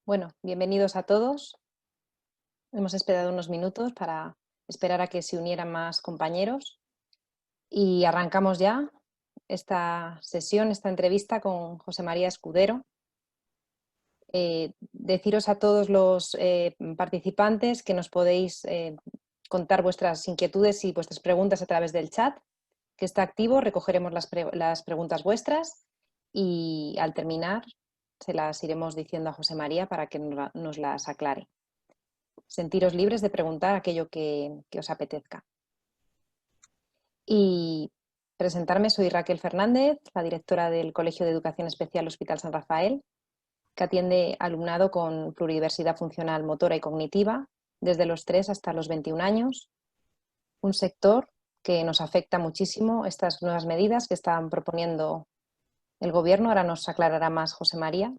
Bueno, bienvenidos a todos. Hemos esperado unos minutos para esperar a que se unieran más compañeros y arrancamos ya esta sesión, esta entrevista con José María Escudero. Deciros a todos los participantes que nos podéis contar vuestras inquietudes y vuestras preguntas a través del chat, que está activo. Recogeremos las preguntas vuestras y al terminar se las iremos diciendo a José María para que nos las aclare. Sentiros libres de preguntar aquello que os apetezca. Y presentarme, soy Raquel Fernández, la directora del Colegio de Educación Especial Hospital San Rafael, que atiende alumnado con pluridiversidad funcional motora y cognitiva desde los 3 hasta los 21 años, un sector que nos afecta muchísimo estas nuevas medidas que están proponiendo el Gobierno. Ahora nos aclarará más José María.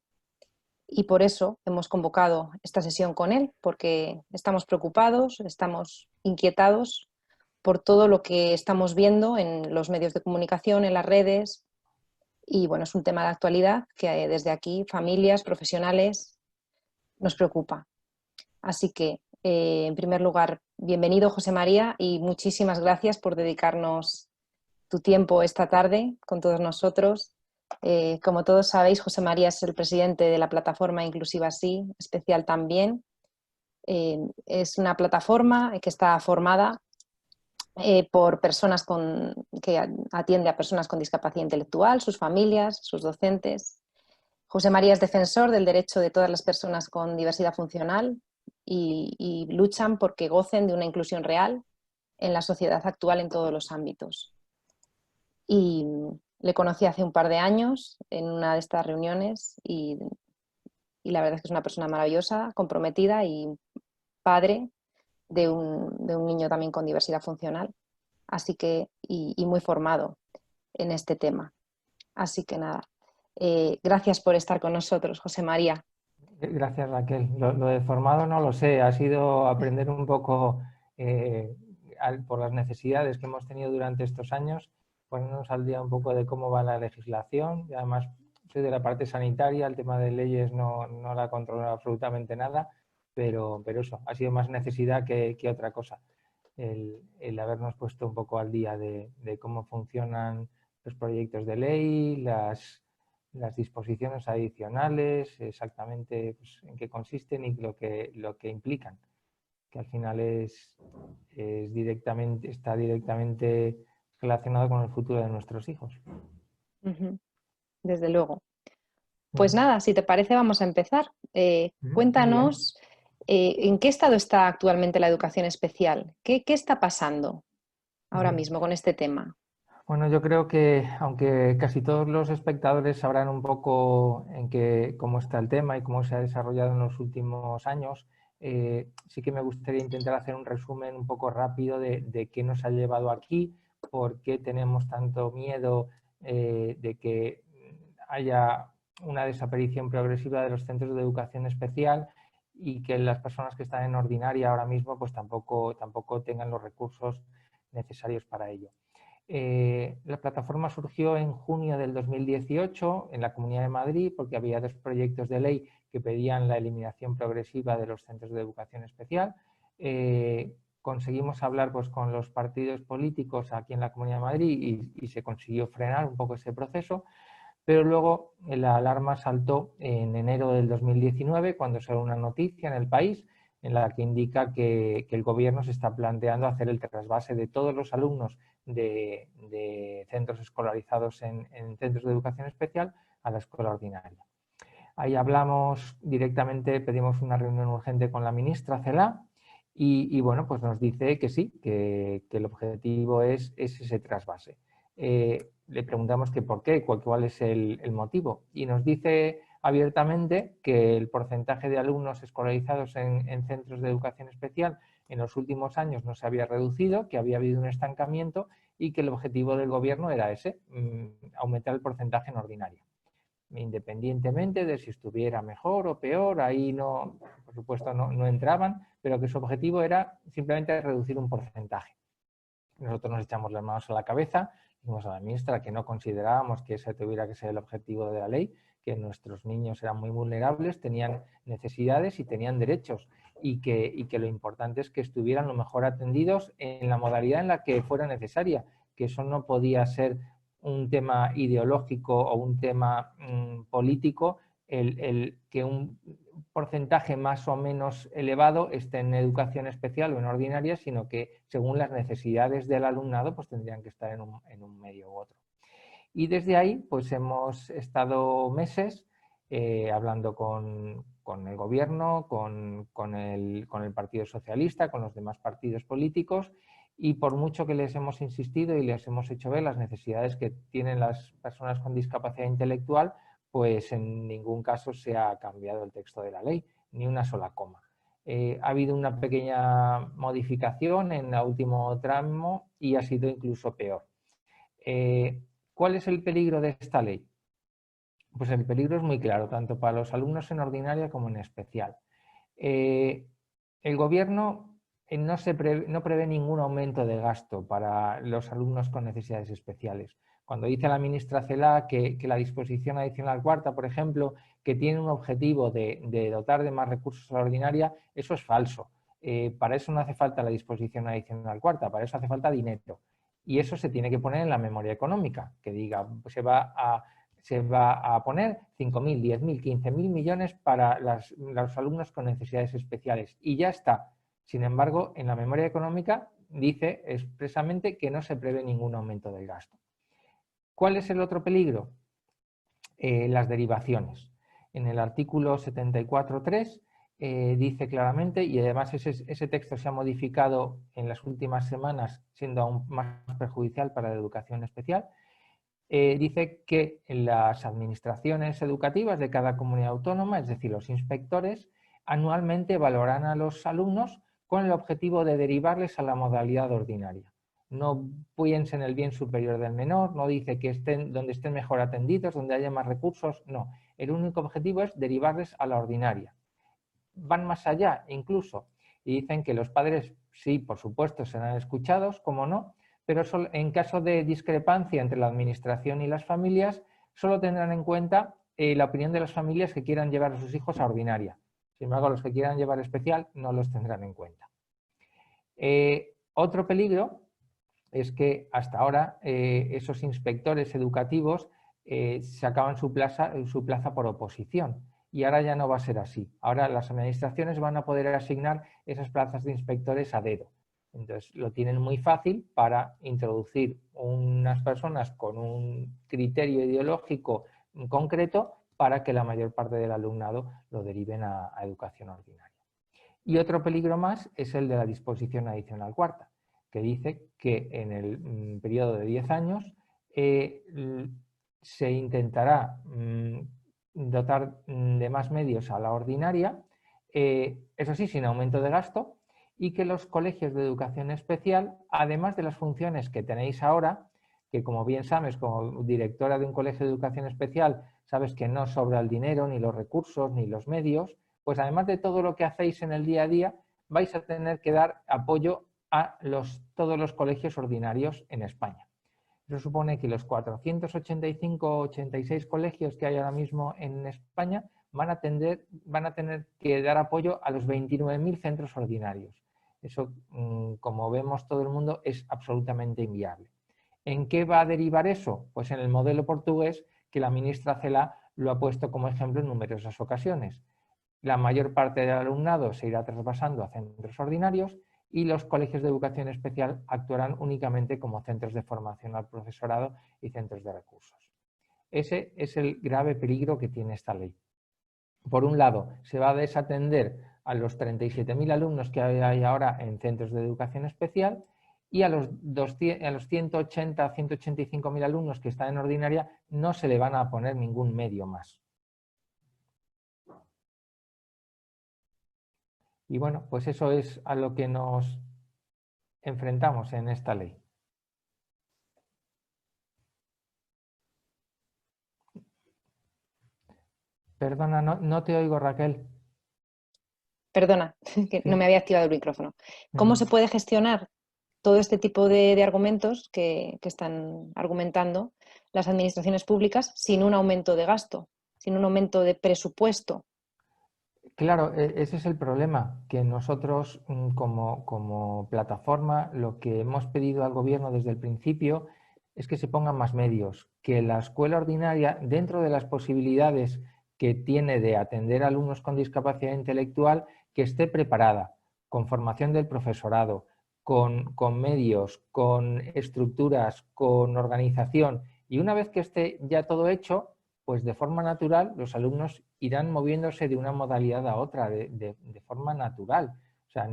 Y por eso hemos convocado esta sesión con él, porque estamos preocupados, estamos inquietados por todo lo que estamos viendo en los medios de comunicación, en las redes. Y bueno, es un tema de actualidad que desde aquí, familias, profesionales, nos preocupa. Así que, en primer lugar, bienvenido José María y muchísimas gracias por dedicarnos tu tiempo esta tarde con todos nosotros. Como todos sabéis, José María es el presidente de la plataforma Inclusiva Sí, especial también. Es una plataforma que está formada por personas que atiende a personas con discapacidad intelectual, sus familias, sus docentes. José María es defensor del derecho de todas las personas con diversidad funcional y luchan porque gocen de una inclusión real en la sociedad actual en todos los ámbitos. Y le conocí hace un par de años en una de estas reuniones y la verdad es que es una persona maravillosa, comprometida y padre de un niño también con diversidad funcional, así que y muy formado en este tema. Así que nada, gracias por estar con nosotros, José María. Gracias, Raquel. Lo de formado no lo sé, ha sido aprender un poco por las necesidades que hemos tenido durante estos años, ponernos al día un poco de cómo va la legislación. Y además, soy de la parte sanitaria, el tema de leyes no la controlo absolutamente nada, pero eso, ha sido más necesidad que otra cosa. El habernos puesto un poco al día de cómo funcionan los proyectos de ley, las disposiciones adicionales, exactamente pues, en qué consisten y lo que implican, que al final está directamente relacionado con el futuro de nuestros hijos. Desde luego. Pues nada, si te parece vamos a empezar. Cuéntanos en qué estado está actualmente la educación especial. ¿Qué está pasando ahora mismo con este tema? Bueno, yo creo que aunque casi todos los espectadores sabrán un poco cómo está el tema y cómo se ha desarrollado en los últimos años, sí que me gustaría intentar hacer un resumen un poco rápido de qué nos ha llevado aquí, por qué tenemos tanto miedo de que haya una desaparición progresiva de los centros de educación especial y que las personas que están en ordinaria ahora mismo pues tampoco tengan los recursos necesarios para ello. La plataforma surgió en junio del 2018 en la Comunidad de Madrid porque había dos proyectos de ley que pedían la eliminación progresiva de los centros de educación especial. Conseguimos hablar pues, con los partidos políticos aquí en la Comunidad de Madrid y se consiguió frenar un poco ese proceso, pero luego la alarma saltó en enero del 2019 cuando salió una noticia en El País en la que indica que el Gobierno se está planteando hacer el trasvase de todos los alumnos de centros escolarizados en centros de educación especial a la escuela ordinaria. Ahí hablamos directamente, pedimos una reunión urgente con la ministra Celaá y bueno, pues nos dice que sí, que el objetivo es ese trasvase. Le preguntamos que por qué, cuál es el motivo y nos dice abiertamente que el porcentaje de alumnos escolarizados en centros de educación especial en los últimos años no se había reducido, que había habido un estancamiento y que el objetivo del Gobierno era ese, aumentar el porcentaje en ordinaria. Independientemente de si estuviera mejor o peor, ahí no, por supuesto no entraban, pero que su objetivo era simplemente reducir un porcentaje. Nosotros nos echamos las manos a la cabeza, dijimos a la ministra que no considerábamos que ese tuviera que ser el objetivo de la ley, que nuestros niños eran muy vulnerables, tenían necesidades y tenían derechos, y que lo importante es que estuvieran lo mejor atendidos en la modalidad en la que fuera necesaria, que eso no podía ser un tema ideológico o un tema político, el que un porcentaje más o menos elevado esté en educación especial o en ordinaria, sino que según las necesidades del alumnado pues tendrían que estar en un medio u otro. Y desde ahí pues hemos estado meses hablando con el gobierno, con el Partido Socialista, con los demás partidos políticos, y por mucho que les hemos insistido y les hemos hecho ver las necesidades que tienen las personas con discapacidad intelectual, pues en ningún caso se ha cambiado el texto de la ley, ni una sola coma. Ha habido una pequeña modificación en el último tramo y ha sido incluso peor. ¿Cuál es el peligro de esta ley? Pues el peligro es muy claro, tanto para los alumnos en ordinaria como en especial. El gobierno no prevé ningún aumento de gasto para los alumnos con necesidades especiales. Cuando dice la ministra Celaá que la disposición adicional cuarta, por ejemplo, que tiene un objetivo de dotar de más recursos a la ordinaria, eso es falso. Para eso no hace falta la disposición adicional cuarta, para eso hace falta dinero. Y eso se tiene que poner en la memoria económica, que diga, pues se va a poner 5.000, 10.000, 15.000 millones para los alumnos con necesidades especiales. Y ya está. Sin embargo, en la memoria económica dice expresamente que no se prevé ningún aumento del gasto. ¿Cuál es el otro peligro? Las derivaciones. En el artículo 74.3 dice claramente, y además ese texto se ha modificado en las últimas semanas, siendo aún más perjudicial para la educación especial, dice que las administraciones educativas de cada comunidad autónoma, es decir, los inspectores, anualmente valorarán a los alumnos con el objetivo de derivarles a la modalidad ordinaria. No piensen en el bien superior del menor, no dice que estén donde estén mejor atendidos, donde haya más recursos, no. El único objetivo es derivarles a la ordinaria. Van más allá incluso y dicen que los padres, sí, por supuesto, serán escuchados, como no, pero en caso de discrepancia entre la administración y las familias, solo tendrán en cuenta la opinión de las familias que quieran llevar a sus hijos a ordinaria. Sin embargo, los que quieran llevar especial no los tendrán en cuenta. Otro peligro es que hasta ahora esos inspectores educativos sacaban su plaza por oposición. Y ahora ya no va a ser así. Ahora las administraciones van a poder asignar esas plazas de inspectores a dedo. Entonces lo tienen muy fácil para introducir unas personas con un criterio ideológico concreto para que la mayor parte del alumnado lo deriven a educación ordinaria. Y otro peligro más es el de la disposición adicional cuarta, que dice que en el periodo de 10 años se intentará dotar de más medios a la ordinaria, eso sí, sin aumento de gasto, y que los colegios de educación especial, además de las funciones que tenéis ahora, que como bien sabes, como directora de un colegio de educación especial, sabes que no sobra el dinero, ni los recursos, ni los medios, pues además de todo lo que hacéis en el día a día, vais a tener que dar apoyo a todos los colegios ordinarios en España. Eso supone que los 485 o 86 colegios que hay ahora mismo en España van a tener que dar apoyo a los 29.000 centros ordinarios. Eso, como vemos todo el mundo, es absolutamente inviable. ¿En qué va a derivar eso? Pues en el modelo portugués que la ministra Celaá lo ha puesto como ejemplo en numerosas ocasiones. La mayor parte del alumnado se irá trasvasando a centros ordinarios y los colegios de educación especial actuarán únicamente como centros de formación al profesorado y centros de recursos. Ese es el grave peligro que tiene esta ley. Por un lado, se va a desatender a los 37.000 alumnos que hay ahora en centros de educación especial y a los 180, 185.000 alumnos que están en ordinaria no se le van a poner ningún medio más. Y bueno, pues eso es a lo que nos enfrentamos en esta ley. Perdona, no te oigo, Raquel. Perdona, que no me había activado el micrófono. ¿Cómo se puede gestionar todo este tipo de argumentos que están argumentando las administraciones públicas sin un aumento de gasto, sin un aumento de presupuesto. Claro, ese es el problema, que nosotros como plataforma lo que hemos pedido al gobierno desde el principio es que se pongan más medios, que la escuela ordinaria, dentro de las posibilidades que tiene de atender a alumnos con discapacidad intelectual, que esté preparada, con formación del profesorado, con medios, con estructuras, con organización, y una vez que esté ya todo hecho, pues de forma natural los alumnos irán moviéndose de una modalidad a otra, de forma natural. O sea,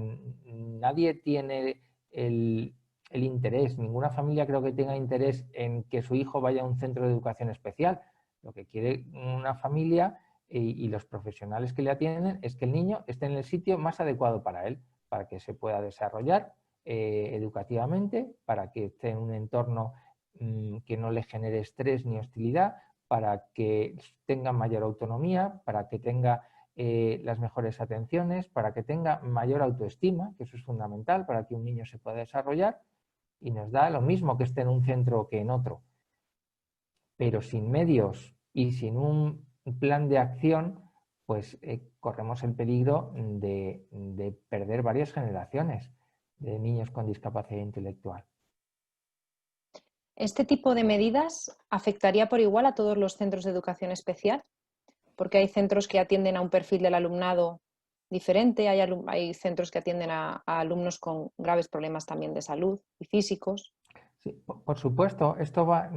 nadie tiene el interés, ninguna familia creo que tenga interés en que su hijo vaya a un centro de educación especial. Lo que quiere una familia y los profesionales que le atienden es que el niño esté en el sitio más adecuado para él, para que se pueda desarrollar educativamente, para que esté en un entorno que no le genere estrés ni hostilidad, para que tenga mayor autonomía, para que tenga las mejores atenciones, para que tenga mayor autoestima, que eso es fundamental para que un niño se pueda desarrollar, y nos da lo mismo que esté en un centro que en otro. Pero sin medios y sin un plan de acción, pues corremos el peligro de perder varias generaciones de niños con discapacidad intelectual. ¿Este tipo de medidas afectaría por igual a todos los centros de educación especial? Porque hay centros que atienden a un perfil del alumnado diferente, hay centros que atienden a alumnos con graves problemas también de salud y físicos. Sí, por supuesto, esto va,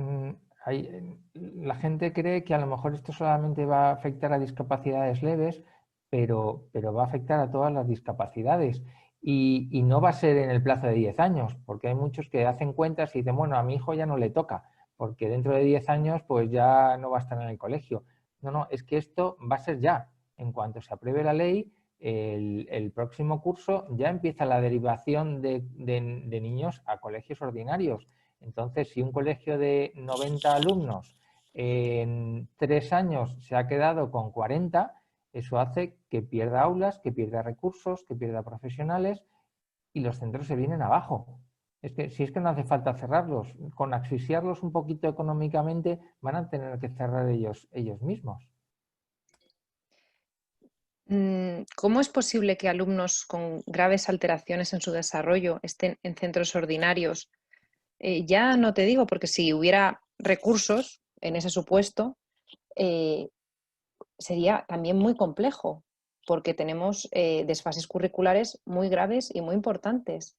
la gente cree que a lo mejor esto solamente va a afectar a discapacidades leves, pero va a afectar a todas las discapacidades. Y no va a ser en el plazo de 10 años, porque hay muchos que hacen cuentas y dicen, bueno, a mi hijo ya no le toca, porque dentro de 10 años pues ya no va a estar en el colegio. No, no, es que esto va a ser ya. En cuanto se apruebe la ley, el próximo curso ya empieza la derivación de niños a colegios ordinarios. Entonces, si un colegio de 90 alumnos en 3 años se ha quedado con 40, eso hace que pierda aulas, que pierda recursos, que pierda profesionales y los centros se vienen abajo. Es que si es que no hace falta cerrarlos, con asfixiarlos un poquito económicamente van a tener que cerrar ellos mismos. ¿Cómo es posible que alumnos con graves alteraciones en su desarrollo estén en centros ordinarios? Ya no te digo, porque si hubiera recursos en ese supuesto, sería también muy complejo, porque tenemos desfases curriculares muy graves y muy importantes.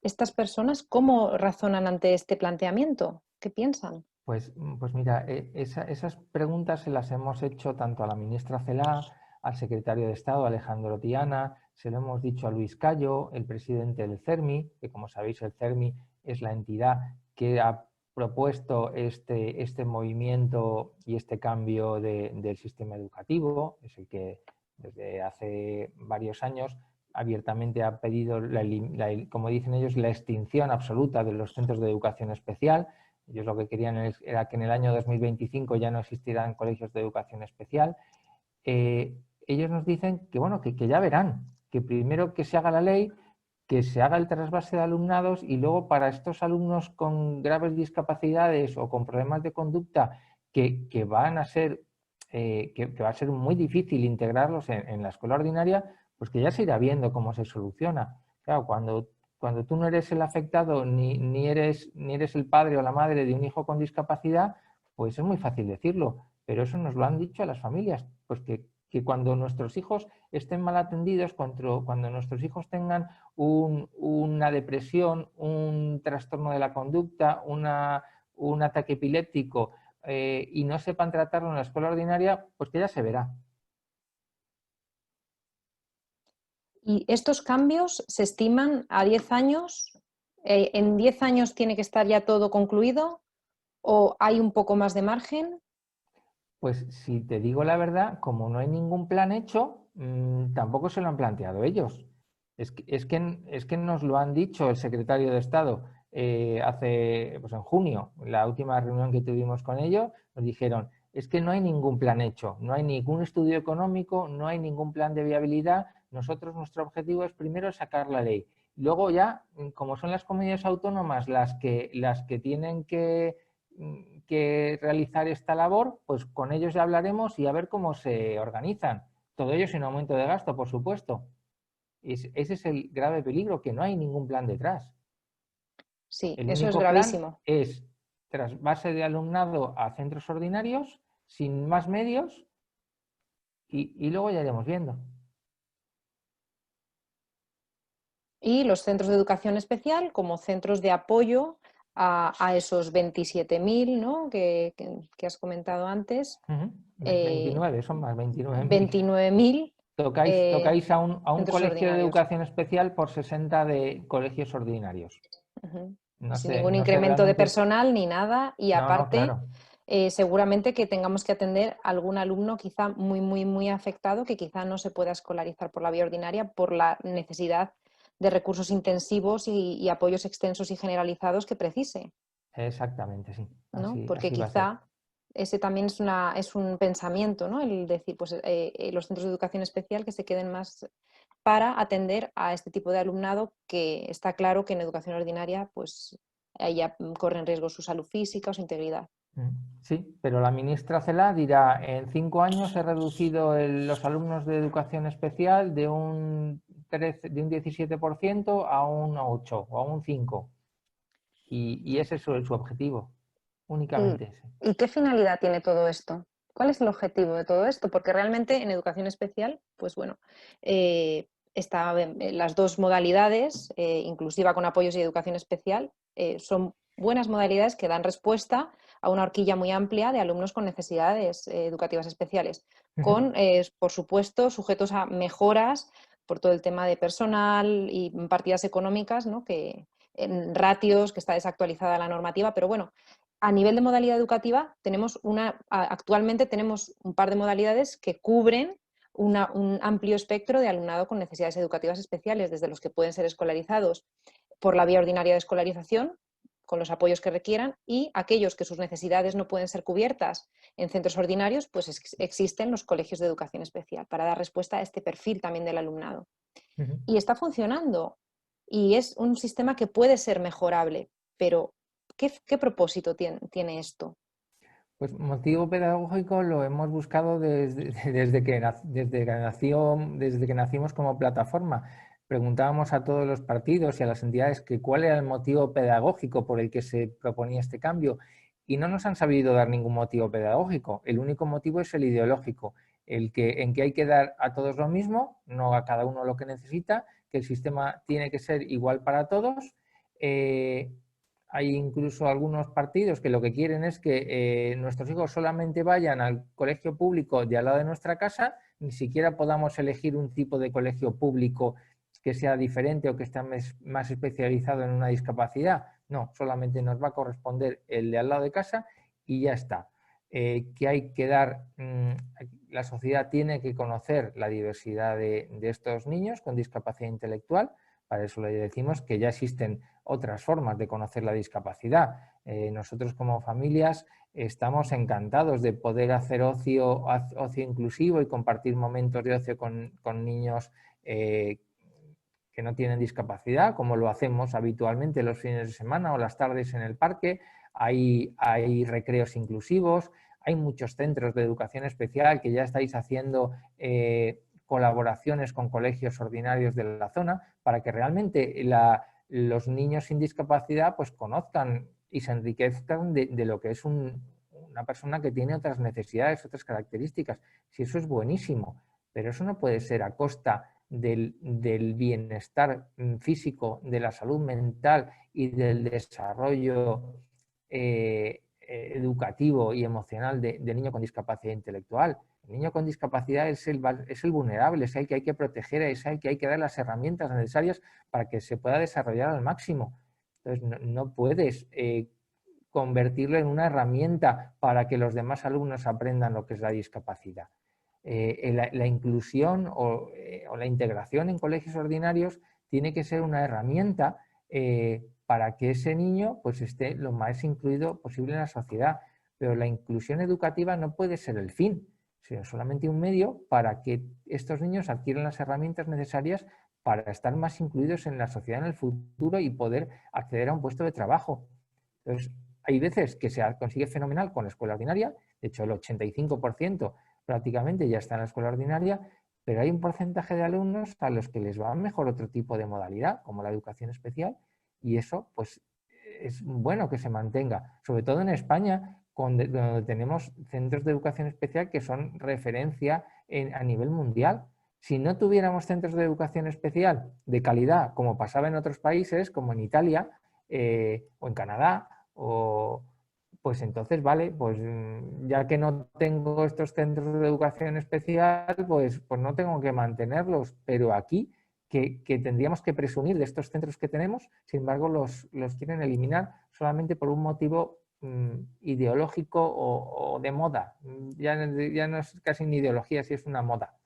¿Estas personas cómo razonan ante este planteamiento? ¿Qué piensan? Pues mira, esas preguntas se las hemos hecho tanto a la ministra Celaá, al secretario de Estado, Alejandro Tiana, se lo hemos dicho a Luis Cayo, el presidente del CERMI, que como sabéis el CERMI es la entidad que ha propuesto este movimiento y este cambio del sistema educativo, es el que desde hace varios años abiertamente ha pedido, como dicen ellos, la extinción absoluta de los centros de educación especial. Ellos lo que querían era que en el año 2025 ya no existieran colegios de educación especial. Ellos nos dicen que, bueno, que ya verán, que primero que se haga la ley, que se haga el trasvase de alumnados y luego para estos alumnos con graves discapacidades o con problemas de conducta que van a ser, que va a ser muy difícil integrarlos en la escuela ordinaria, pues que ya se irá viendo cómo se soluciona. Claro, cuando tú no eres el afectado ni eres el padre o la madre de un hijo con discapacidad, pues es muy fácil decirlo, pero eso nos lo han dicho a las familias, pues que cuando nuestros hijos estén mal atendidos, cuando nuestros hijos tengan una depresión, un trastorno de la conducta, un ataque epiléptico y no sepan tratarlo en la escuela ordinaria, pues que ya se verá. ¿Y estos cambios se estiman a 10 años? ¿En 10 años tiene que estar ya todo concluido? ¿O hay un poco más de margen? Pues si te digo la verdad, como no hay ningún plan hecho, tampoco se lo han planteado ellos. Es que nos lo han dicho el secretario de Estado hace, pues en junio, la última reunión que tuvimos con ellos, nos dijeron, es que no hay ningún plan hecho, no hay ningún estudio económico, no hay ningún plan de viabilidad. Nosotros, nuestro objetivo es primero sacar la ley Luego ya, como son las comunidades autónomas las que tienen que realizar esta labor, pues con ellos ya hablaremos y a ver cómo se organizan. Todo ello sin aumento de gasto, por supuesto. Ese es el grave peligro, que no hay ningún plan detrás. Sí, El eso es único plan gravísimo. es trasvase de alumnado a centros ordinarios, sin más medios, y luego ya iremos viendo. Y los centros de educación especial como centros de apoyo a esos 27.000, ¿no? que has comentado antes. 29, son más, 29.000. 29.000 Tocáis a un centros colegio de ordinarios. educación especial por 60 de colegios ordinarios. No Sin sé, ningún no sé incremento de realmente. personal ni nada. Y No, aparte, claro. seguramente que tengamos que atender a algún alumno quizá muy, muy, muy afectado que quizá no se pueda escolarizar por la vía ordinaria por la necesidad de recursos intensivos y apoyos extensos y generalizados que precise, Exactamente, sí. ¿no? Así, Porque así va a ser. quizá ese también es un pensamiento, ¿no? El decir, pues los centros de educación especial que se queden más para atender a este tipo de alumnado que está claro que en educación ordinaria pues ahí ya corre en riesgo su salud física o su integridad. Sí, pero la ministra Celaá dirá, en 5 años he reducido los alumnos de educación especial de un 17% a un 8 o a un 5%. Y ese es su objetivo, ¿Y, únicamente ese. y qué finalidad tiene todo esto? ¿Cuál es el objetivo de todo esto? Porque realmente en educación especial, pues bueno, las dos modalidades, inclusiva con apoyos y educación especial, son buenas modalidades que dan respuesta a una horquilla muy amplia de alumnos con necesidades educativas especiales, con, por supuesto, sujetos a mejoras por todo el tema de personal y partidas económicas, ¿no? En ratios, que está desactualizada la normativa, pero bueno, a nivel de modalidad educativa, actualmente tenemos un par de modalidades que cubren un amplio espectro de alumnado con necesidades educativas especiales, desde los que pueden ser escolarizados por la vía ordinaria de escolarización, con los apoyos que requieran, y aquellos que sus necesidades no pueden ser cubiertas en centros ordinarios, pues existen los colegios de educación especial para dar respuesta a este perfil también del alumnado. Y está funcionando. Y es un sistema que puede ser mejorable, pero ¿qué propósito tiene esto? Pues motivo pedagógico lo hemos buscado desde que nacimos como plataforma. Preguntábamos a todos los partidos y a las entidades que cuál era el motivo pedagógico por el que se proponía este cambio, y no nos han sabido dar ningún motivo pedagógico. El único motivo es el ideológico, en que hay que dar a todos lo mismo, no a cada uno lo que necesita, que el sistema tiene que ser igual para todos. Hay incluso algunos partidos que lo que quieren es que nuestros hijos solamente vayan al colegio público de al lado de nuestra casa, ni siquiera podamos elegir un tipo de colegio público que sea diferente o que esté más especializado en una discapacidad. No, solamente nos va a corresponder el de al lado de casa y ya está. Que hay que dar, la sociedad tiene que conocer la diversidad de estos niños con discapacidad intelectual. Para eso le decimos que ya existen otras formas de conocer la discapacidad. Nosotros como familias estamos encantados de poder hacer ocio inclusivo y compartir momentos de ocio con niños que no tienen discapacidad, como lo hacemos habitualmente los fines de semana o las tardes en el parque. Hay recreos inclusivos, hay muchos centros de educación especial que ya estáis haciendo colaboraciones con colegios ordinarios de la zona para que realmente los niños sin discapacidad pues conozcan y se enriquezcan de lo que es una persona que tiene otras necesidades, otras características. Si eso es buenísimo, pero eso no puede ser a costa del bienestar físico, de la salud mental y del desarrollo educativo y emocional del niño con discapacidad intelectual. El niño con discapacidad es el vulnerable, es el que hay que proteger, es el que hay que dar las herramientas necesarias para que se pueda desarrollar al máximo. Entonces, no puedes convertirlo en una herramienta para que los demás alumnos aprendan lo que es la discapacidad. La inclusión o la integración en colegios ordinarios tiene que ser una herramienta para que ese niño pues, esté lo más incluido posible en la sociedad. Pero la inclusión educativa no puede ser el fin, sino solamente un medio para que estos niños adquieran las herramientas necesarias para estar más incluidos en la sociedad en el futuro y poder acceder a un puesto de trabajo. Entonces, hay veces que se consigue fenomenal con la escuela ordinaria, de hecho el 85% prácticamente ya está en la escuela ordinaria, pero hay un porcentaje de alumnos a los que les va mejor otro tipo de modalidad, como la educación especial, y eso pues es bueno que se mantenga, sobre todo en España, donde tenemos centros de educación especial que son referencia a nivel mundial. Si no tuviéramos centros de educación especial de calidad, como pasaba en otros países, como en Italia o en Canadá, pues entonces, vale, pues ya que no tengo estos centros de educación especial, pues no tengo que mantenerlos, pero aquí que tendríamos que presumir de estos centros que tenemos, sin embargo los quieren eliminar solamente por un motivo ideológico o de moda. Ya no es casi ni ideología, si es una moda.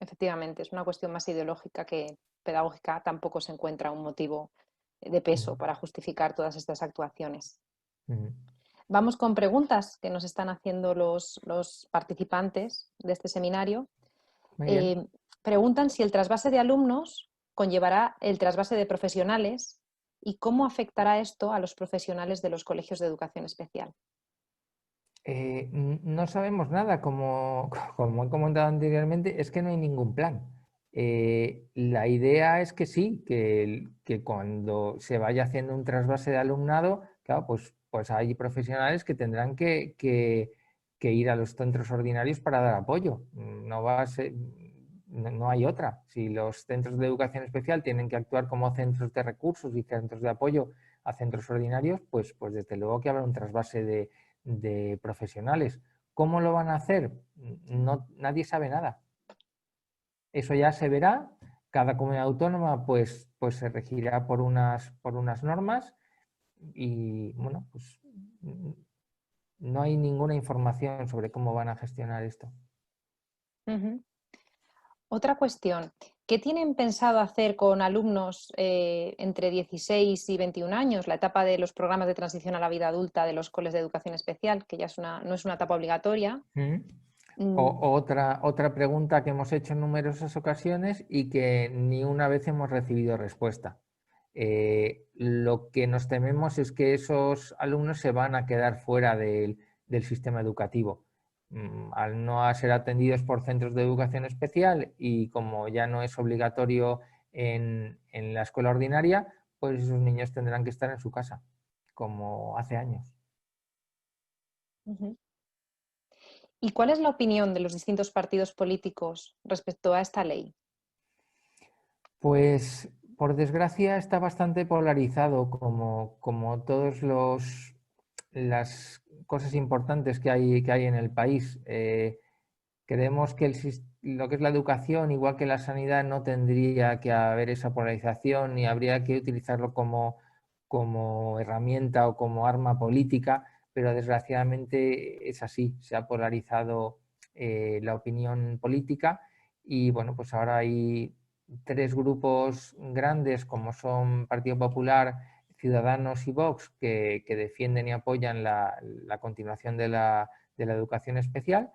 Efectivamente, es una cuestión más ideológica que pedagógica. Tampoco se encuentra un motivo de peso para justificar todas estas actuaciones. Vamos con preguntas que nos están haciendo los participantes de este seminario. Preguntan si el trasvase de alumnos conllevará el trasvase de profesionales y cómo afectará esto a los profesionales de los colegios de educación especial. No sabemos nada, como he comentado anteriormente, es que no hay ningún plan. La idea es que sí, que cuando se vaya haciendo un trasvase de alumnado, claro, pues hay profesionales que tendrán que ir a los centros ordinarios para dar apoyo. No va a ser, no hay otra. Si los centros de educación especial tienen que actuar como centros de recursos y centros de apoyo a centros ordinarios, pues desde luego que habrá un trasvase de profesionales. ¿Cómo lo van a hacer? Nadie sabe nada. Eso ya se verá. Cada comunidad autónoma pues se regirá por unas normas y bueno, pues no hay ninguna información sobre cómo van a gestionar esto. Otra cuestión, ¿qué tienen pensado hacer con alumnos entre 16 y 21 años, la etapa de los programas de transición a la vida adulta de los coles de educación especial, que ya no es una etapa obligatoria? Otra pregunta que hemos hecho en numerosas ocasiones y que ni una vez hemos recibido respuesta. Lo que nos tememos es que esos alumnos se van a quedar fuera del sistema educativo. Al no ser atendidos por centros de educación especial y como ya no es obligatorio en la escuela ordinaria, pues esos niños tendrán que estar en su casa, como hace años. ¿Y cuál es la opinión de los distintos partidos políticos respecto a esta ley? Pues, por desgracia, está bastante polarizado, como todas las cosas importantes que hay en el país. Creemos que lo que es la educación, igual que la sanidad, no tendría que haber esa polarización y habría que utilizarlo como herramienta o como arma política, pero desgraciadamente es así, se ha polarizado la opinión política y bueno, pues ahora hay tres grupos grandes como son Partido Popular, Ciudadanos y Vox que defienden y apoyan la continuación de la educación especial.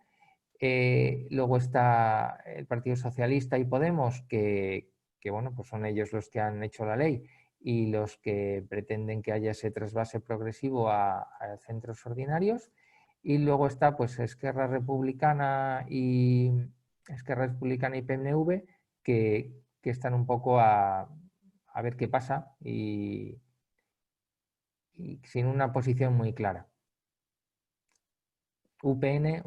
Luego está el Partido Socialista y Podemos, que bueno, pues son ellos los que han hecho la ley y los que pretenden que haya ese trasvase progresivo a centros ordinarios. Y luego está pues Esquerra Republicana y PNV, que están un poco a ver qué pasa y sin una posición muy clara. UPN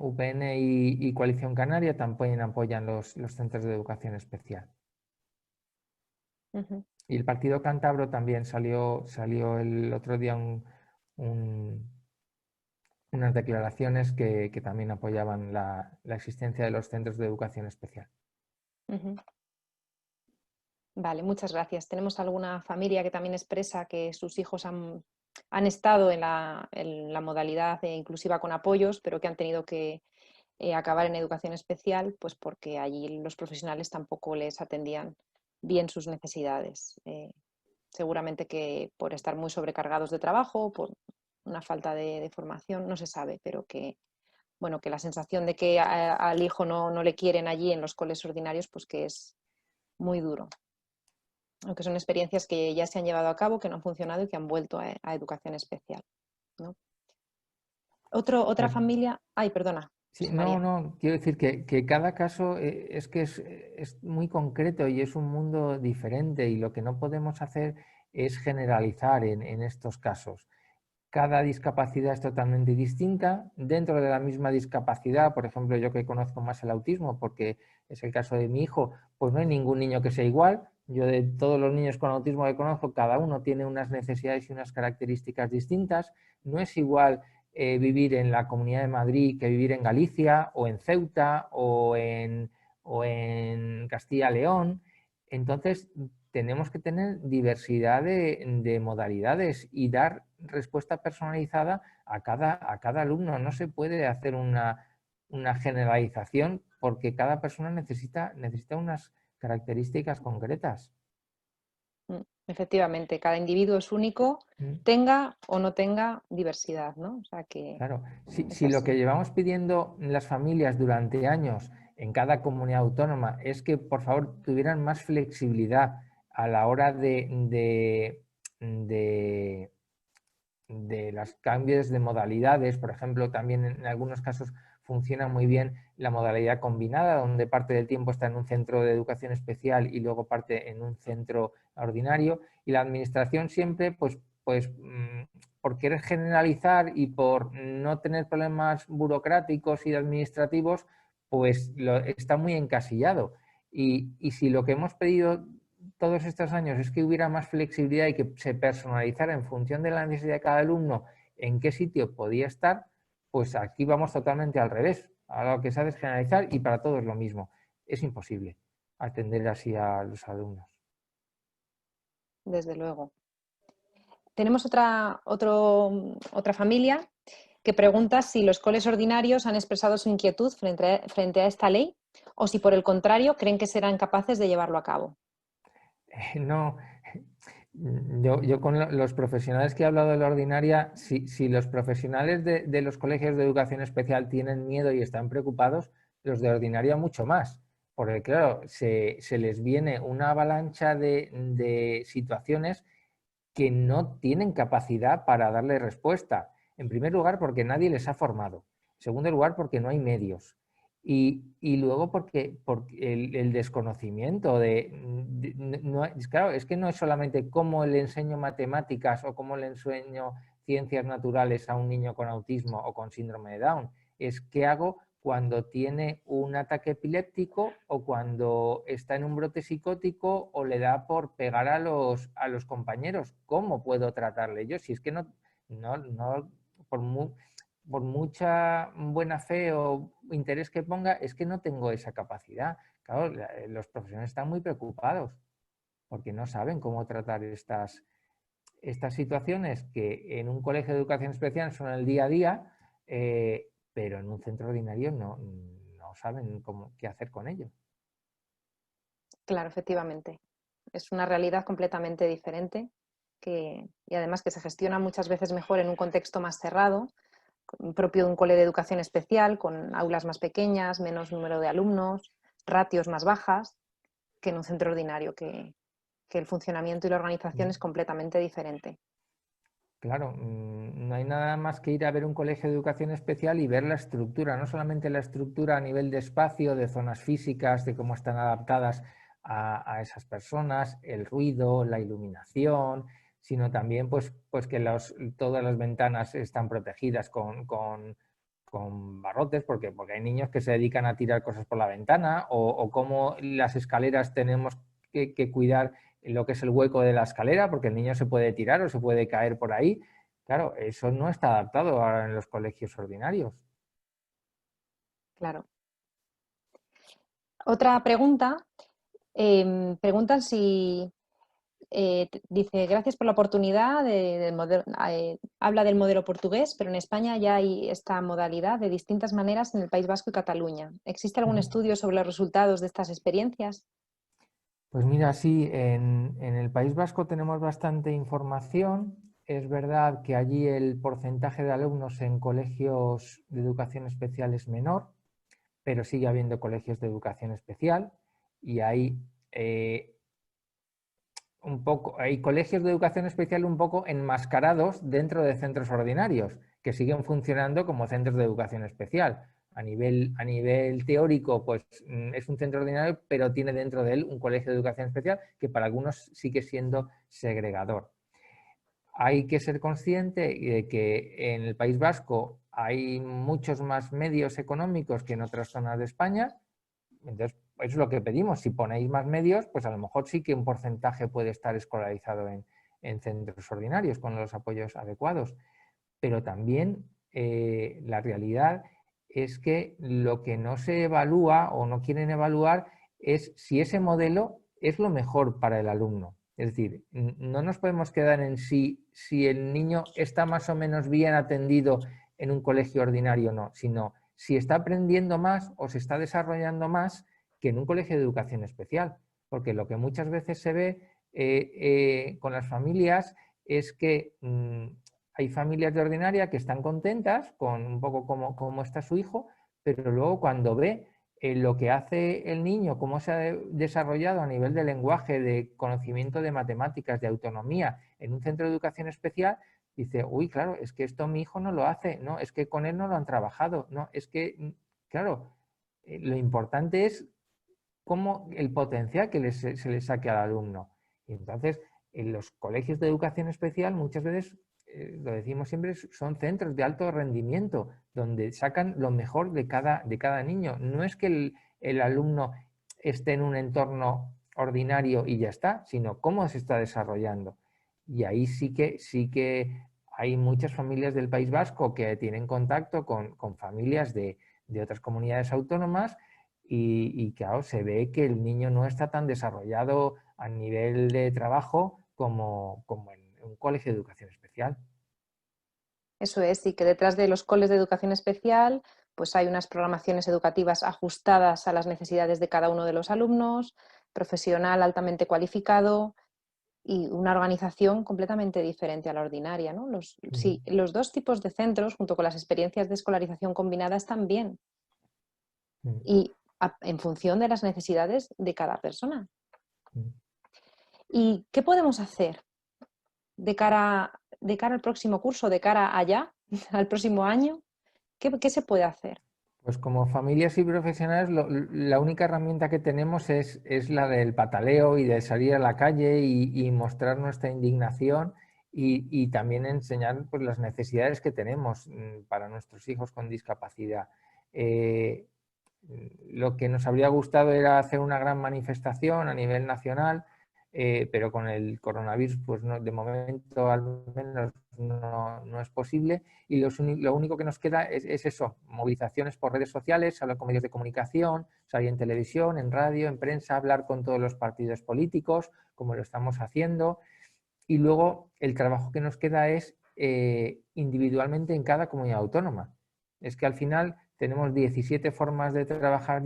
y Coalición Canaria también apoyan los centros de educación especial. Y el Partido Cántabro también salió el otro día unas declaraciones que también apoyaban la existencia de los centros de educación especial. Vale, muchas gracias. Tenemos alguna familia que también expresa que sus hijos han estado en la modalidad inclusiva con apoyos, pero que han tenido que acabar en educación especial, pues porque allí los profesionales tampoco les atendían bien sus necesidades. Seguramente que por estar muy sobrecargados de trabajo, por una falta de formación, no se sabe, pero que bueno, que la sensación de que al hijo no le quieren allí en los coles ordinarios, pues que es muy duro. Aunque son experiencias que ya se han llevado a cabo, que no han funcionado y que han vuelto a educación especial, ¿no? Otra familia... Ay, perdona, Sí, José María. no, quiero decir que cada caso es que es muy concreto y es un mundo diferente, y lo que no podemos hacer es generalizar en estos casos. Cada discapacidad es totalmente distinta. Dentro de la misma discapacidad, por ejemplo, yo que conozco más el autismo, porque es el caso de mi hijo, pues no hay ningún niño que sea igual. Yo, de todos los niños con autismo que conozco, cada uno tiene unas necesidades y unas características distintas. No es igual vivir en la Comunidad de Madrid que vivir en Galicia o en Ceuta o en Castilla-León. Entonces, tenemos que tener diversidad de modalidades y dar respuesta personalizada a cada alumno. No se puede hacer una generalización, porque cada persona necesita unas características concretas. Efectivamente, cada individuo es único, tenga o no tenga diversidad, ¿no? O sea que Claro, es si lo que así. llevamos pidiendo las familias durante años en cada comunidad autónoma es que por favor tuvieran más flexibilidad a la hora de los cambios de modalidades. Por ejemplo, también en algunos casos funciona muy bien la modalidad combinada, donde parte del tiempo está en un centro de educación especial y luego parte en un centro ordinario, y la administración siempre, pues por querer generalizar y por no tener problemas burocráticos y administrativos, pues está muy encasillado. Y si lo que hemos pedido todos estos años es que hubiera más flexibilidad y que se personalizara en función de la necesidad de cada alumno en qué sitio podía estar, pues aquí vamos totalmente al revés. Ahora lo que se hace es generalizar y para todos lo mismo. Es imposible atender así a los alumnos. Desde luego. Tenemos otra familia que pregunta si los coles ordinarios han expresado su inquietud frente a esta ley, o si por el contrario creen que serán capaces de llevarlo a cabo. No, yo con los profesionales que he hablado de la ordinaria, si los profesionales de los colegios de educación especial tienen miedo y están preocupados, los de ordinaria mucho más. Porque claro, se les viene una avalancha de situaciones que no tienen capacidad para darle respuesta. En primer lugar, porque nadie les ha formado. En segundo lugar, porque no hay medios. Y luego porque el desconocimiento claro, es que no es solamente cómo le enseño matemáticas o cómo le enseño ciencias naturales a un niño con autismo o con síndrome de Down. Es qué hago cuando tiene un ataque epiléptico o cuando está en un brote psicótico o le da por pegar a los compañeros. ¿Cómo puedo tratarle yo? Si es que no por mucha buena fe o interés que ponga, es que no tengo esa capacidad. Claro, los profesionales están muy preocupados porque no saben cómo tratar estas situaciones que en un colegio de educación especial son el día a día, pero en un centro ordinario no saben qué hacer con ello. Claro, efectivamente. Es una realidad completamente diferente y además que se gestiona muchas veces mejor en un contexto más cerrado, propio de un cole de educación especial, con aulas más pequeñas, menos número de alumnos, ratios más bajas, que en un centro ordinario, que el funcionamiento y la organización es completamente diferente. Claro, no hay nada más que ir a ver un colegio de educación especial y ver la estructura, no solamente la estructura a nivel de espacio, de zonas físicas, de cómo están adaptadas a esas personas, el ruido, la iluminación, sino también pues que todas las ventanas están protegidas con barrotes, porque hay niños que se dedican a tirar cosas por la ventana, o cómo las escaleras tenemos que cuidar lo que es el hueco de la escalera, porque el niño se puede tirar o se puede caer por ahí. Claro, eso no está adaptado ahora en los colegios ordinarios. Claro. Otra pregunta. Preguntan si, dice, gracias por la oportunidad, habla del modelo portugués, pero en España ya hay esta modalidad de distintas maneras en el País Vasco y Cataluña. ¿Existe algún estudio sobre los resultados de estas experiencias? Pues mira, sí, en el País Vasco tenemos bastante información. es verdad que allí el porcentaje de alumnos en colegios de educación especial es menor, pero sigue habiendo colegios de educación especial y hay hay colegios de educación especial un poco enmascarados dentro de centros ordinarios, que siguen funcionando como centros de educación especial. A nivel teórico, pues es un centro ordinario, pero tiene dentro de él un colegio de educación especial que para algunos sigue siendo segregador. Hay que ser consciente de que en el País Vasco hay muchos más medios económicos que en otras zonas de España. Entonces, eso es lo que pedimos. Si ponéis más medios, pues a lo mejor sí que un porcentaje puede estar escolarizado en centros ordinarios con los apoyos adecuados. Pero también la realidad es que lo que no se evalúa o no quieren evaluar es si ese modelo es lo mejor para el alumno. Es decir, no nos podemos quedar en si el niño está más o menos bien atendido en un colegio ordinario o no, sino si está aprendiendo más o se está desarrollando más que en un colegio de educación especial. Porque lo que muchas veces se ve con las familias es que hay familias de ordinaria que están contentas con un poco cómo está su hijo, pero luego cuando ve lo que hace el niño, cómo se ha desarrollado a nivel de lenguaje, de conocimiento de matemáticas, de autonomía en un centro de educación especial, dice, uy, claro, es que esto mi hijo no lo hace, no, es que con él no lo han trabajado, no, es que, claro, lo importante es cómo el potencial que se le saque al alumno. Y entonces, en los colegios de educación especial muchas veces, lo decimos siempre, son centros de alto rendimiento, donde sacan lo mejor de cada niño. No es que el alumno esté en un entorno ordinario y ya está, sino cómo se está desarrollando. Y ahí sí que hay muchas familias del País Vasco que tienen contacto con familias de otras comunidades autónomas y claro, se ve que el niño no está tan desarrollado a nivel de trabajo como en un colegio de educación especial. Eso es, y que detrás de los coles de educación especial pues hay unas programaciones educativas ajustadas a las necesidades de cada uno de los alumnos, profesional altamente cualificado y una organización completamente diferente a la ordinaria, ¿no? Sí, los dos tipos de centros, junto con las experiencias de escolarización combinada, están bien y en función de las necesidades de cada persona. ¿Y qué podemos hacer de cara al próximo curso, de cara allá, al próximo año? ¿Qué se puede hacer? Pues como familias y profesionales, la única herramienta que tenemos es la del pataleo y de salir a la calle y mostrar nuestra indignación y también enseñar pues, las necesidades que tenemos para nuestros hijos con discapacidad. Lo que nos habría gustado era hacer una gran manifestación a nivel nacional, pero con el coronavirus, pues no, de momento al menos no es posible. Y lo único que nos queda es eso, movilizaciones por redes sociales, hablar con medios de comunicación, salir en televisión, en radio, en prensa, hablar con todos los partidos políticos, como lo estamos haciendo. Y luego el trabajo que nos queda es individualmente en cada comunidad autónoma. Es que al final tenemos 17 formas de trabajar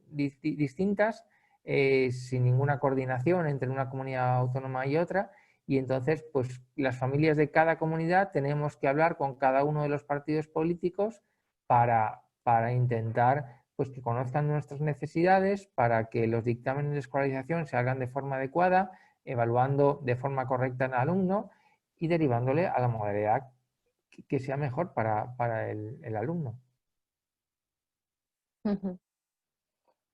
distintas, sin ninguna coordinación entre una comunidad autónoma y otra, y entonces pues las familias de cada comunidad tenemos que hablar con cada uno de los partidos políticos para intentar pues que conozcan nuestras necesidades, para que los dictámenes de escolarización se hagan de forma adecuada, evaluando de forma correcta al alumno y derivándole a la modalidad que sea mejor para el alumno.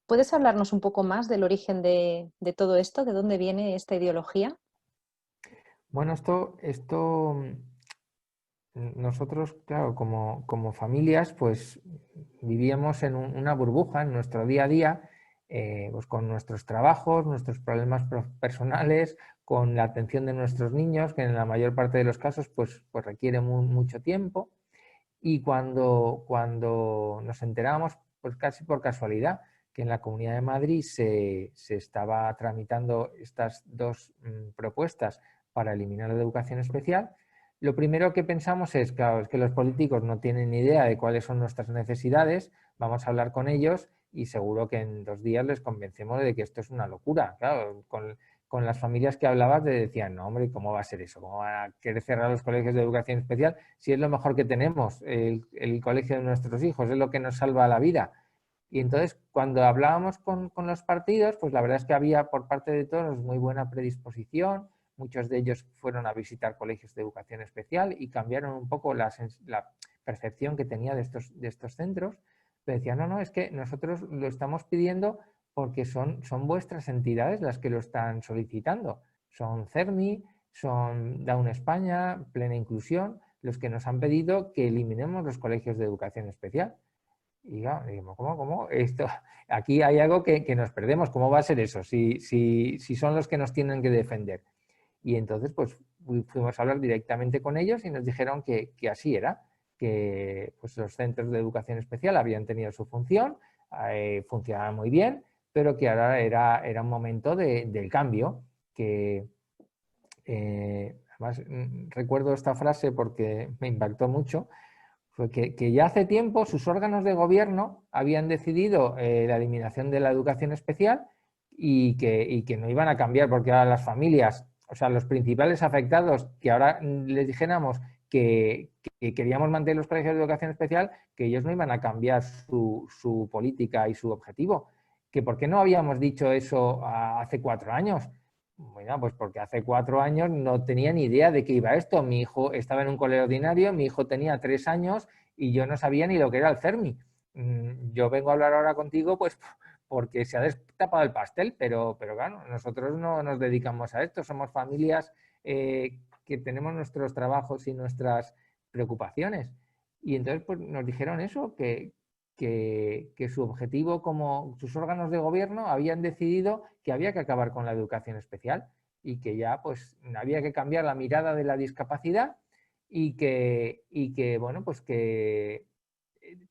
¿Puedes hablarnos un poco más del origen de todo esto? ¿De dónde viene esta ideología? Bueno, nosotros, claro, como familias, pues vivíamos en una burbuja en nuestro día a día, pues con nuestros trabajos, nuestros problemas personales, con la atención de nuestros niños, que en la mayor parte de los casos pues requiere mucho tiempo. Y cuando nos enteramos, pues casi por casualidad, que en la Comunidad de Madrid se estaba tramitando estas dos propuestas para eliminar la educación especial, lo primero que pensamos es, claro, es que los políticos no tienen ni idea de cuáles son nuestras necesidades, vamos a hablar con ellos y seguro que en 2 días les convencemos de que esto es una locura. Claro, con las familias que hablabas decían, no hombre, ¿cómo va a ser eso? ¿Cómo van a querer cerrar los colegios de educación especial si es lo mejor que tenemos, el colegio de nuestros hijos, es lo que nos salva la vida? Y entonces, cuando hablábamos con los partidos, pues la verdad es que había por parte de todos muy buena predisposición. Muchos de ellos fueron a visitar colegios de educación especial y cambiaron un poco la percepción que tenía de estos centros. Pero decían, no, no, es que nosotros lo estamos pidiendo porque son vuestras entidades las que lo están solicitando. Son CERMI, son Down España, Plena Inclusión, los que nos han pedido que eliminemos los colegios de educación especial. Y digamos, ¿cómo? Esto, aquí hay algo que nos perdemos. ¿Cómo va a ser eso? Si son los que nos tienen que defender. Y entonces, pues fuimos a hablar directamente con ellos y nos dijeron que así era, que pues, los centros de educación especial habían tenido su función, funcionaban muy bien, pero que ahora era un momento del cambio, que además recuerdo esta frase porque me impactó mucho. Fue que ya hace tiempo sus órganos de gobierno habían decidido la eliminación de la educación especial y que no iban a cambiar porque ahora las familias, o sea, los principales afectados, que ahora les dijéramos que queríamos mantener los colegios de educación especial, que ellos no iban a cambiar su política y su objetivo. Que ¿por qué no habíamos dicho eso hace 4 años? Bueno, pues porque hace 4 años no tenía ni idea de qué iba esto. Mi hijo estaba en un colegio ordinario, mi hijo tenía 3 años y yo no sabía ni lo que era el CERMI. Yo vengo a hablar ahora contigo pues porque se ha destapado el pastel, pero claro, nosotros no nos dedicamos a esto, somos familias que tenemos nuestros trabajos y nuestras preocupaciones. Y entonces pues nos dijeron eso, que su objetivo, como sus órganos de gobierno habían decidido que había que acabar con la educación especial y que ya pues había que cambiar la mirada de la discapacidad y que bueno, pues que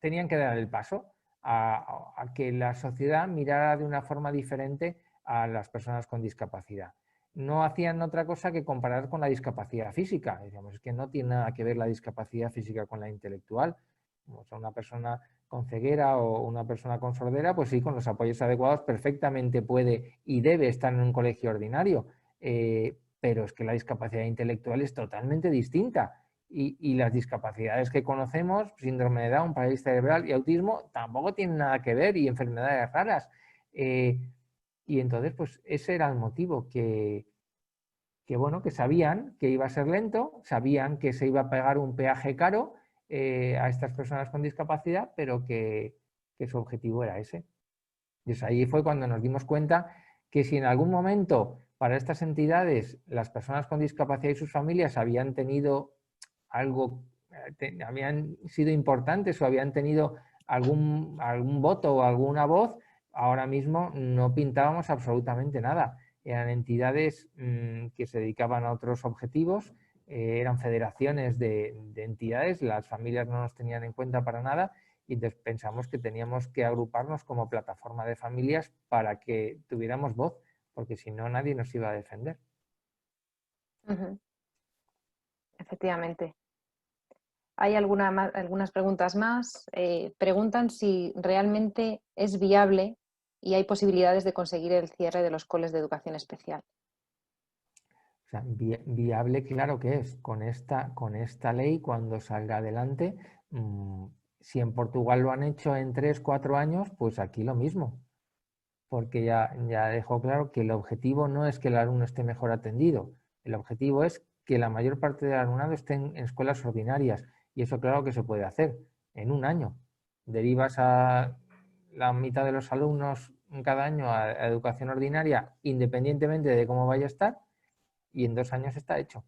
tenían que dar el paso a que la sociedad mirara de una forma diferente a las personas con discapacidad. No hacían otra cosa que comparar con la discapacidad física. Decíamos, es que no tiene nada que ver la discapacidad física con la intelectual. O sea, una persona con ceguera o una persona con sordera, pues sí, con los apoyos adecuados perfectamente puede y debe estar en un colegio ordinario. Pero es que la discapacidad intelectual es totalmente distinta. Y las discapacidades que conocemos, síndrome de Down, parálisis cerebral y autismo, tampoco tienen nada que ver y enfermedades raras. Y entonces, pues ese era el motivo, bueno, que sabían que iba a ser lento, sabían que se iba a pagar un peaje caro a estas personas con discapacidad, pero que su objetivo era ese. Y ahí fue cuando nos dimos cuenta que si en algún momento para estas entidades las personas con discapacidad y sus familias habían tenido algo, habían sido importantes o habían tenido algún voto o alguna voz, ahora mismo no pintábamos absolutamente nada. Eran entidades que se dedicaban a otros objetivos, eran federaciones de entidades, las familias no nos tenían en cuenta para nada y entonces pensamos que teníamos que agruparnos como plataforma de familias para que tuviéramos voz, porque si no nadie nos iba a defender. Efectivamente. Hay algunas preguntas más. Preguntan si realmente es viable y hay posibilidades de conseguir el cierre de los coles de educación especial. O sea, viable, claro que es. Con esta ley, cuando salga adelante, si en Portugal lo han hecho en 3, 4 años, pues aquí lo mismo. Porque ya dejó claro que el objetivo no es que el alumno esté mejor atendido. El objetivo es que la mayor parte del alumnado esté en escuelas ordinarias. Y eso claro que se puede hacer en un año. Derivas a la mitad de los alumnos cada año a educación ordinaria, independientemente de cómo vaya a estar, y en 2 años está hecho.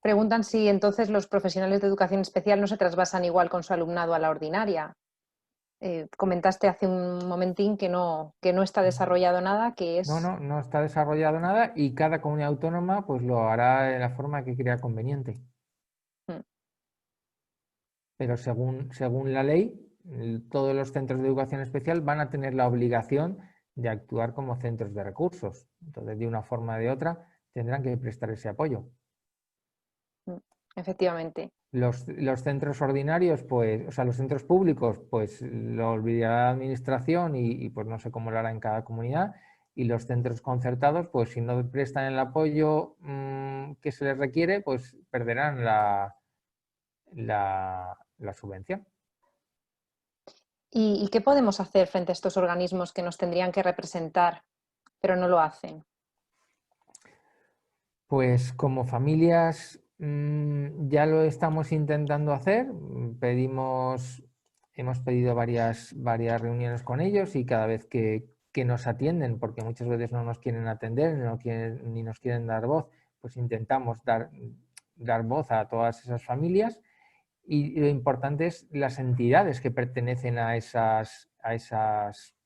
Preguntan si entonces los profesionales de educación especial no se trasvasan igual con su alumnado a la ordinaria. Comentaste hace un momentín que no está desarrollado nada, que es... No está desarrollado nada y cada comunidad autónoma pues lo hará de la forma que crea conveniente. Pero según la ley, todos los centros de educación especial van a tener la obligación de actuar como centros de recursos. Entonces, de una forma o de otra, tendrán que prestar ese apoyo. efectivamente. Los centros ordinarios, pues, o sea, los centros públicos, pues lo olvidará la administración y, pues no sé cómo lo hará en cada comunidad. Y los centros concertados, pues si no prestan el apoyo que se les requiere, pues perderán la subvención. ¿Y qué podemos hacer frente a estos organismos que nos tendrían que representar, pero no lo hacen? Pues como familias ya lo estamos intentando hacer. Hemos pedido varias reuniones con ellos y cada vez que nos atienden, porque muchas veces no nos quieren atender, ni nos quieren dar voz, pues intentamos dar voz a todas esas familias. Y lo importante es las entidades que pertenecen a esas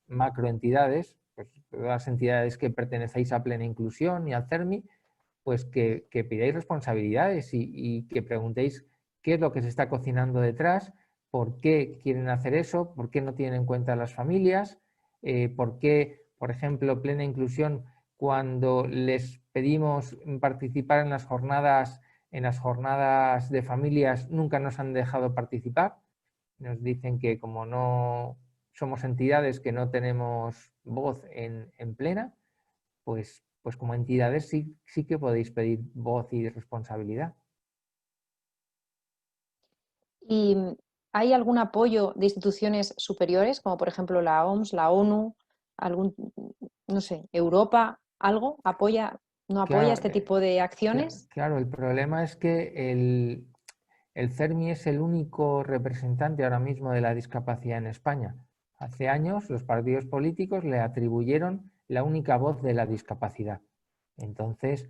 macroentidades, pues todas las entidades que pertenecéis a Plena Inclusión y al CERMI, pues que pidáis responsabilidades y que preguntéis qué es lo que se está cocinando detrás, por qué quieren hacer eso, por qué no tienen en cuenta a las familias, por qué, por ejemplo, Plena Inclusión, cuando les pedimos participar en las jornadas de familias, nunca nos han dejado participar. Nos dicen que como no somos entidades que no tenemos voz en Plena, pues como entidades sí que podéis pedir voz y responsabilidad. ¿Y hay algún apoyo de instituciones superiores, como por ejemplo la OMS, la ONU, algún, no sé, Europa, algo? ¿No apoya Claro, este tipo de acciones? claro, el problema es que el CERMI es el único representante ahora mismo de la discapacidad en España. Hace años los partidos políticos le atribuyeron la única voz de la discapacidad. Entonces,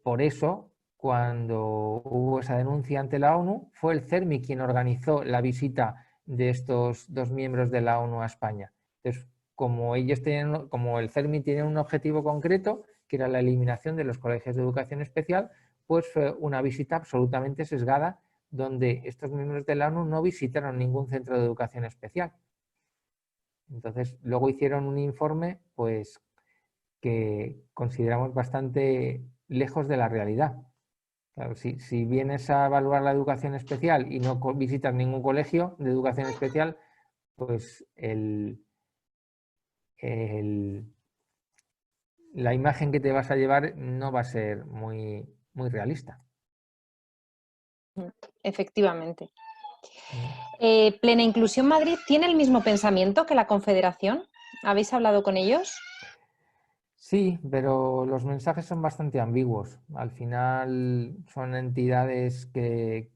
por eso, cuando hubo esa denuncia ante la ONU, fue el CERMI quien organizó la visita de estos dos miembros de la ONU a España. Entonces, como el CERMI tiene un objetivo concreto, que era la eliminación de los colegios de educación especial, pues fue una visita absolutamente sesgada, donde estos miembros de la ONU no visitaron ningún centro de educación especial. Entonces, luego hicieron un informe, pues, que consideramos bastante lejos de la realidad. Claro, si vienes a evaluar la educación especial y no visitas ningún colegio de educación especial, pues la imagen que te vas a llevar no va a ser muy, muy realista. Efectivamente. Mm. ¿Plena Inclusión Madrid tiene el mismo pensamiento que la Confederación? ¿Habéis hablado con ellos? Sí, pero los mensajes son bastante ambiguos. Al final son entidades tienen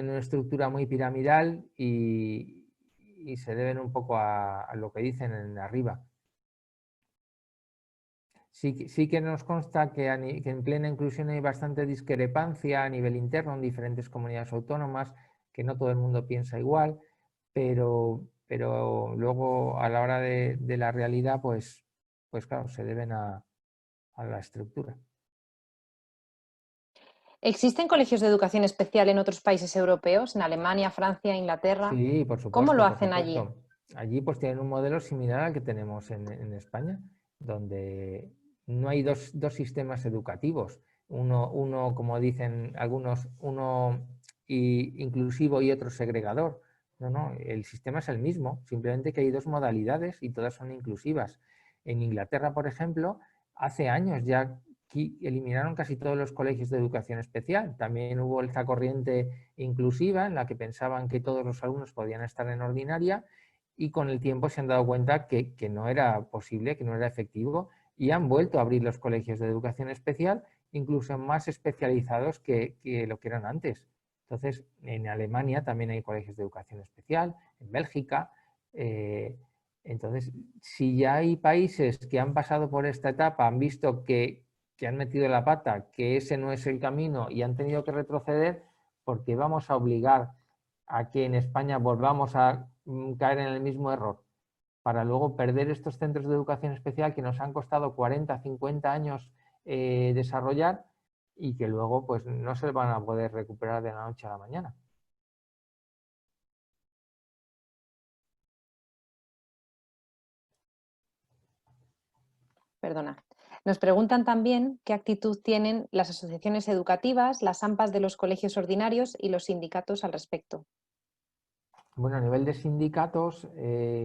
una estructura muy piramidal y se deben un poco a lo que dicen en arriba. Sí que nos consta que en Plena Inclusión hay bastante discrepancia a nivel interno en diferentes comunidades autónomas, que no todo el mundo piensa igual, pero luego a la hora de la realidad, pues claro, se deben a la estructura. ¿Existen colegios de educación especial en otros países europeos, en Alemania, Francia, Inglaterra? Sí, por ¿Cómo lo supuesto, por hacen allí? supuesto. Allí pues tienen un modelo similar al que tenemos en España, donde no hay dos sistemas educativos. Uno, como dicen algunos, uno inclusivo y otro segregador. No, el sistema es el mismo, simplemente que hay dos modalidades y todas son inclusivas. En Inglaterra, por ejemplo, hace años ya eliminaron casi todos los colegios de educación especial. También hubo esta corriente inclusiva en la que pensaban que todos los alumnos podían estar en ordinaria y con el tiempo se han dado cuenta que no era posible, que no era efectivo y han vuelto a abrir los colegios de educación especial, incluso más especializados que lo que eran antes. Entonces, en Alemania también hay colegios de educación especial, en Bélgica. Entonces, si ya hay países que han pasado por esta etapa, han visto que han metido la pata, que ese no es el camino y han tenido que retroceder, porque vamos a obligar a que en España volvamos a caer en el mismo error para luego perder estos centros de educación especial que nos han costado 40, 50 años desarrollar y que luego pues no se van a poder recuperar de la noche a la mañana. Perdona. Nos preguntan también qué actitud tienen las asociaciones educativas, las AMPAs de los colegios ordinarios y los sindicatos al respecto. Bueno, a nivel de sindicatos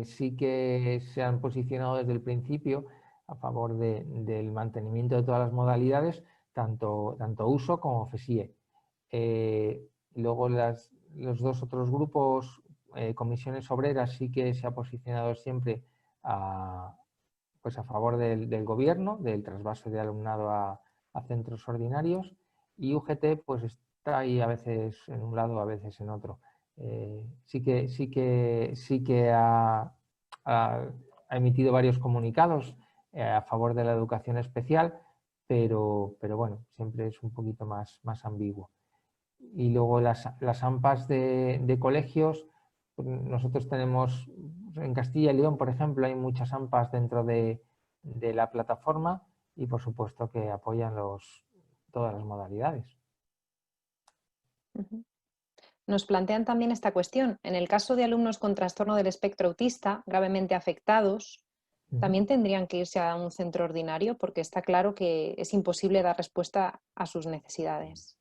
sí que se han posicionado desde el principio a favor del mantenimiento de todas las modalidades, tanto uso como FESIE. Luego los dos otros grupos, comisiones obreras, sí que se ha posicionado siempre pues a favor del gobierno, del trasvase de alumnado a centros ordinarios, y UGT pues está ahí a veces en un lado, a veces en otro. Sí que ha emitido varios comunicados a favor de la educación especial, pero bueno, siempre es un poquito más ambiguo. Y luego las AMPAs de colegios, pues nosotros tenemos en Castilla y León, por ejemplo, hay muchas AMPAs dentro de la plataforma y por supuesto que apoyan todas las modalidades. Nos plantean también esta cuestión. En el caso de alumnos con trastorno del espectro autista gravemente afectados, ¿también tendrían que irse a un centro ordinario? Porque está claro que es imposible dar respuesta a sus necesidades.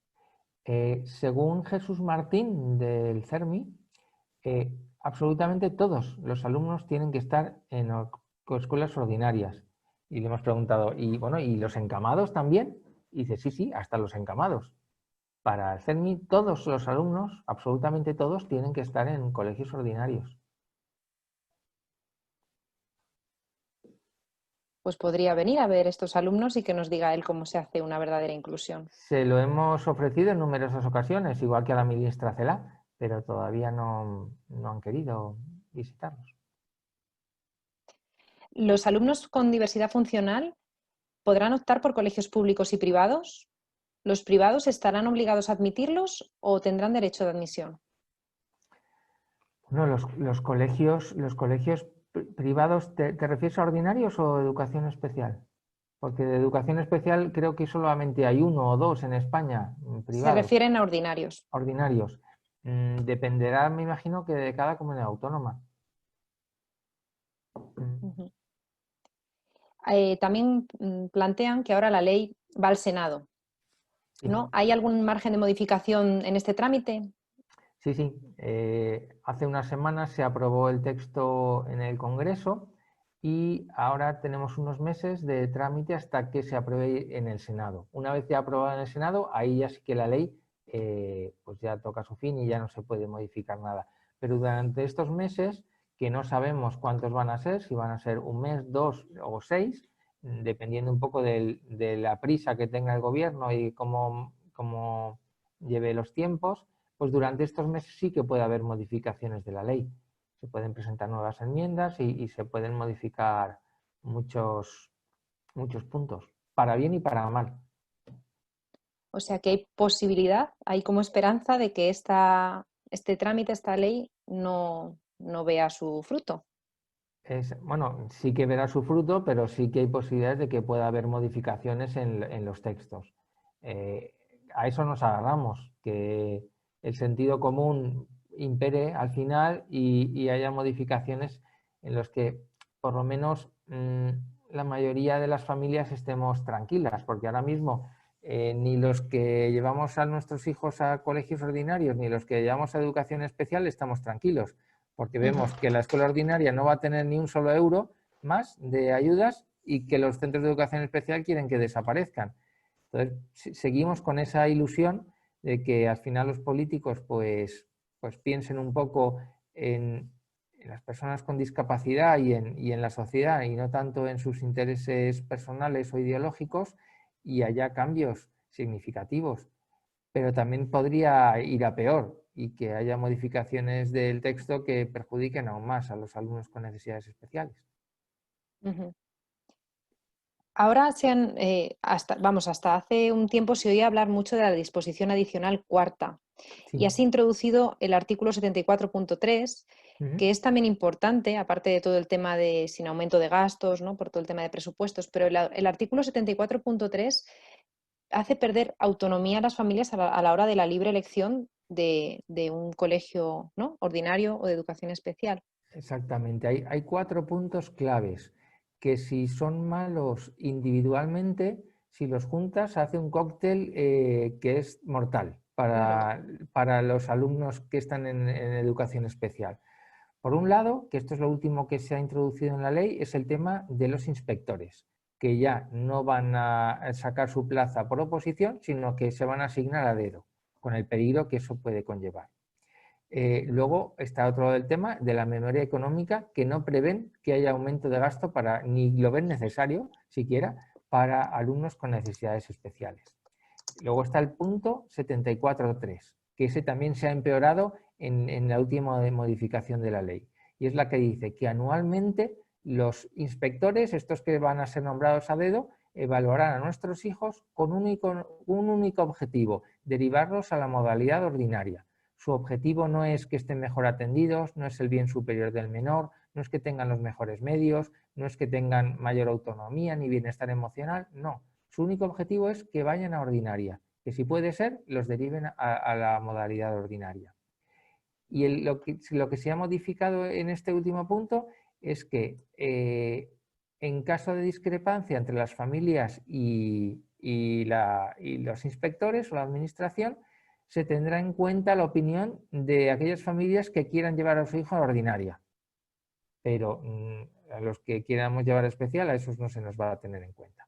Según Jesús Martín del CERMI, absolutamente todos los alumnos tienen que estar en escuelas ordinarias. Y le hemos preguntado, ¿y los encamados también? Y dice, sí, hasta los encamados. Para el CERMI, todos los alumnos, absolutamente todos, tienen que estar en colegios ordinarios. Pues podría venir a ver estos alumnos y que nos diga él cómo se hace una verdadera inclusión. Se lo hemos ofrecido en numerosas ocasiones, igual que a la ministra Celaá, pero todavía no han querido visitarnos. ¿Los alumnos con diversidad funcional podrán optar por colegios públicos y privados? ¿Los privados estarán obligados a admitirlos o tendrán derecho de admisión? No, los colegios privados, ¿te refieres a ordinarios o educación especial? Porque de educación especial creo que solamente hay uno o dos en España privados. Se refieren a ordinarios. Ordinarios. Dependerá, me imagino, que de cada comunidad autónoma. También plantean que ahora la ley va al Senado, ¿no? Sí. ¿Hay algún margen de modificación en este trámite? Sí. Hace unas semanas se aprobó el texto en el Congreso y ahora tenemos unos meses de trámite hasta que se apruebe en el Senado. Una vez ya aprobada en el Senado, ahí ya sí que la ley pues ya toca su fin y ya no se puede modificar nada. Pero durante estos meses, que no sabemos cuántos van a ser, si van a ser un mes, 2 o 6, dependiendo un poco de la prisa que tenga el gobierno y cómo lleve los tiempos, pues durante estos meses sí que puede haber modificaciones de la ley. Se pueden presentar nuevas enmiendas y se pueden modificar muchos puntos, para bien y para mal. O sea que hay posibilidad, hay como esperanza de que este trámite, esta ley, no vea su fruto. Bueno, sí que verá su fruto, pero sí que hay posibilidades de que pueda haber modificaciones en los textos. A eso nos agarramos, que el sentido común impere al final y haya modificaciones en los que por lo menos la mayoría de las familias estemos tranquilas, porque ahora mismo ni los que llevamos a nuestros hijos a colegios ordinarios ni los que llevamos a educación especial estamos tranquilos, porque vemos que la escuela ordinaria no va a tener ni un solo euro más de ayudas y que los centros de educación especial quieren que desaparezcan. Entonces, seguimos con esa ilusión de que al final los políticos pues piensen un poco en las personas con discapacidad y en la sociedad y no tanto en sus intereses personales o ideológicos y haya cambios significativos. Pero también podría ir a peor y que haya modificaciones del texto que perjudiquen aún más a los alumnos con necesidades especiales. Ahora hasta hace un tiempo se oía hablar mucho de la disposición adicional cuarta Sí. y has introducido el artículo 74.3, que es también importante, aparte de todo el tema de sin aumento de gastos, ¿no? Por todo el tema de presupuestos, pero el artículo 74.3 hace perder autonomía a las familias a la hora de la libre elección de un colegio, ¿no? Ordinario o de educación especial. Exactamente. Hay 4 puntos claves que si son malos individualmente, si los juntas hace un cóctel que es mortal para los alumnos que están en educación especial. Por un lado, que esto es lo último que se ha introducido en la ley, es el tema de los inspectores, que ya no van a sacar su plaza por oposición, sino que se van a asignar a dedo, con el peligro que eso puede conllevar. Luego está otro del tema de la memoria económica, que no prevén que haya aumento de gasto ni lo ven necesario siquiera para alumnos con necesidades especiales. Luego está el punto 74.3, que ese también se ha empeorado en la última modificación de la ley, y es la que dice que anualmente los inspectores, estos que van a ser nombrados a dedo, evaluarán a nuestros hijos con un único objetivo: derivarlos a la modalidad ordinaria. Su objetivo no es que estén mejor atendidos, no es el bien superior del menor, no es que tengan los mejores medios, no es que tengan mayor autonomía ni bienestar emocional, no. Su único objetivo es que vayan a ordinaria, que si puede ser, los deriven a la modalidad ordinaria. Y lo que se ha modificado en este último punto es que en caso de discrepancia entre las familias y los inspectores o la administración, se tendrá en cuenta la opinión de aquellas familias que quieran llevar a su hijo a la ordinaria. Pero a los que quieramos llevar a especial, a esos no se nos va a tener en cuenta.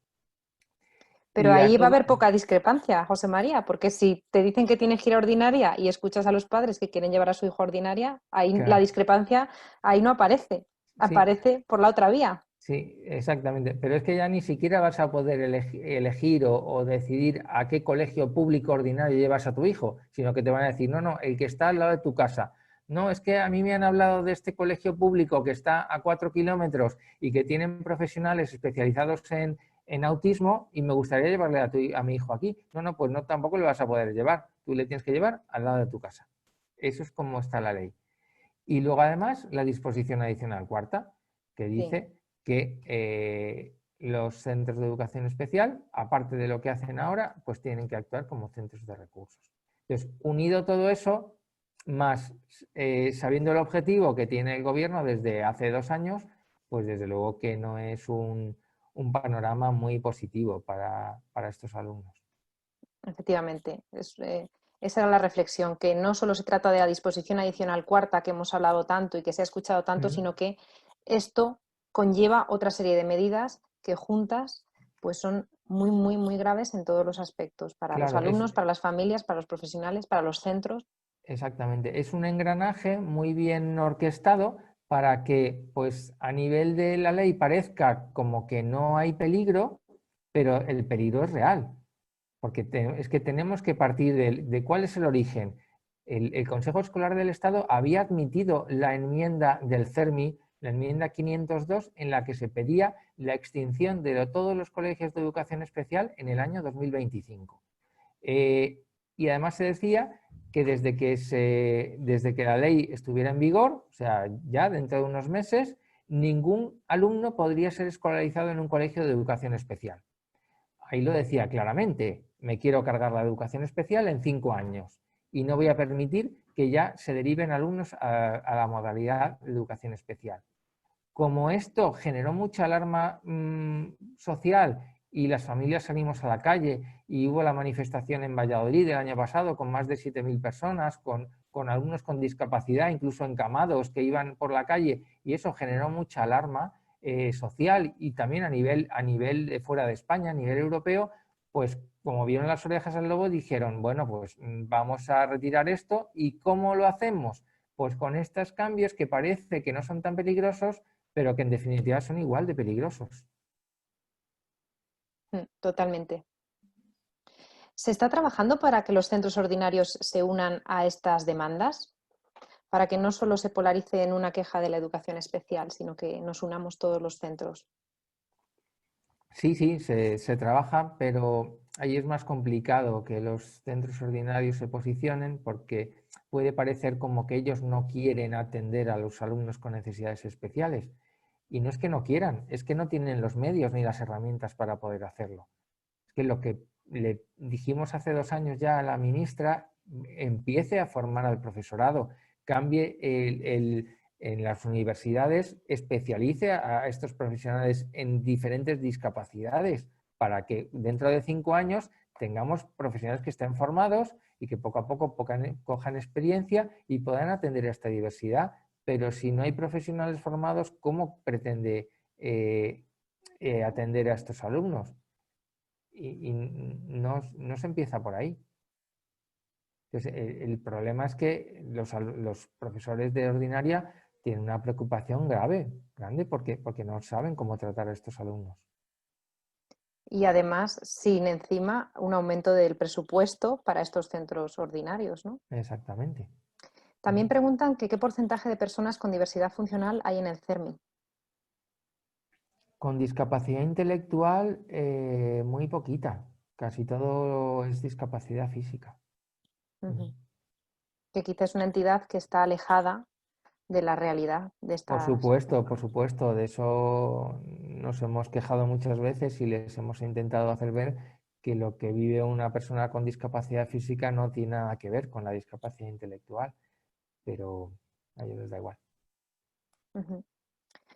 Pero ahí va a haber poca discrepancia, José María, porque si te dicen que tienes que ir a ordinaria y escuchas a los padres que quieren llevar a su hijo a ordinaria, ahí claro, la discrepancia ahí no aparece, aparece sí, por la otra vía. Sí, exactamente. Pero es que ya ni siquiera vas a poder elegir o decidir a qué colegio público ordinario llevas a tu hijo, sino que te van a decir, no, el que está al lado de tu casa. No, es que a mí me han hablado de este colegio público que está a 4 kilómetros y que tienen profesionales especializados en autismo y me gustaría llevarle a mi hijo aquí. No, pues no, tampoco le vas a poder llevar. Tú le tienes que llevar al lado de tu casa. Eso es como está la ley. Y luego además la disposición adicional cuarta, que dice... Sí, que los centros de educación especial, aparte de lo que hacen ahora, pues tienen que actuar como centros de recursos. Entonces, unido todo eso, más sabiendo el objetivo que tiene el gobierno desde hace 2 años, pues desde luego que no es un panorama muy positivo para estos alumnos. Efectivamente, esa era la reflexión, que no solo se trata de la disposición adicional cuarta que hemos hablado tanto y que se ha escuchado tanto, sino que esto conlleva otra serie de medidas que juntas pues son muy, muy, muy graves en todos los aspectos, para los alumnos, para las familias, para los profesionales, para los centros. Exactamente, es un engranaje muy bien orquestado para que pues a nivel de la ley parezca como que no hay peligro, pero el peligro es real, porque es que tenemos que partir de cuál es el origen. El Consejo Escolar del Estado había admitido la enmienda del CERMI, la enmienda 502, en la que se pedía la extinción de todos los colegios de educación especial en el año 2025. Y además se decía que desde que la ley estuviera en vigor, o sea, ya dentro de unos meses, ningún alumno podría ser escolarizado en un colegio de educación especial. Ahí lo decía claramente, me quiero cargar la educación especial en 5 años y no voy a permitir que ya se deriven alumnos a la modalidad de educación especial. Como esto generó mucha alarma social y las familias salimos a la calle y hubo la manifestación en Valladolid el año pasado con más de 7.000 personas, con alumnos con discapacidad, incluso encamados, que iban por la calle, y eso generó mucha alarma social y también a nivel de fuera de España, a nivel europeo, pues como vieron las orejas al lobo dijeron, bueno, pues vamos a retirar esto. ¿Y cómo lo hacemos? Pues con estos cambios que parece que no son tan peligrosos, pero que en definitiva son igual de peligrosos. Totalmente. ¿Se está trabajando para que los centros ordinarios se unan a estas demandas? Para que no solo se polarice en una queja de la educación especial, sino que nos unamos todos los centros. Sí, se trabaja, pero ahí es más complicado que los centros ordinarios se posicionen porque puede parecer como que ellos no quieren atender a los alumnos con necesidades especiales. Y no es que no quieran, es que no tienen los medios ni las herramientas para poder hacerlo. Es que lo que le dijimos hace 2 años ya a la ministra, empiece a formar al profesorado, cambie en las universidades especialice a estos profesionales en diferentes discapacidades para que dentro de 5 años tengamos profesionales que estén formados y que poco a poco cojan experiencia y puedan atender a esta diversidad. Pero si no hay profesionales formados, ¿cómo pretende atender a estos alumnos? Y no se empieza por ahí. Entonces, el problema es que los profesores de ordinaria tienen una preocupación grande, porque no saben cómo tratar a estos alumnos. Y además, sin encima un aumento del presupuesto para estos centros ordinarios, ¿no? Exactamente. También preguntan que qué porcentaje de personas con diversidad funcional hay en el CERMI. Con discapacidad intelectual, muy poquita. Casi todo es discapacidad física. Que quizás es una entidad que está alejada de la realidad de estas... Por supuesto. De eso nos hemos quejado muchas veces y les hemos intentado hacer ver que lo que vive una persona con discapacidad física no tiene nada que ver con la discapacidad intelectual, pero a ellos les da igual.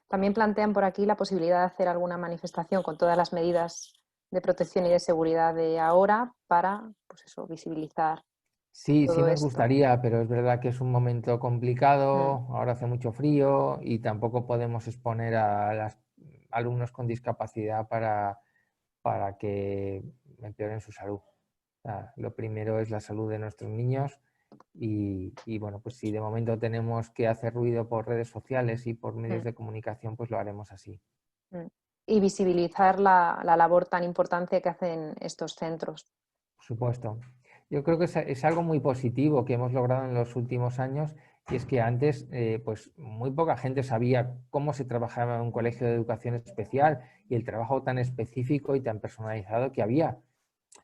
También plantean por aquí la posibilidad de hacer alguna manifestación con todas las medidas de protección y de seguridad de ahora para, pues eso, visibilizar Sí, sí todo nos esto. gustaría, pero es verdad que es un momento complicado, ahora hace mucho frío y tampoco podemos exponer a los alumnos con discapacidad para que empeoren su salud. O sea, lo primero es la salud de nuestros niños y bueno, pues si de momento tenemos que hacer ruido por redes sociales y por medios de comunicación, pues lo haremos así. Y visibilizar la labor tan importante que hacen estos centros. Por supuesto. Yo creo que es algo muy positivo que hemos logrado en los últimos años, y es que antes pues muy poca gente sabía cómo se trabajaba en un colegio de educación especial y el trabajo tan específico y tan personalizado que había.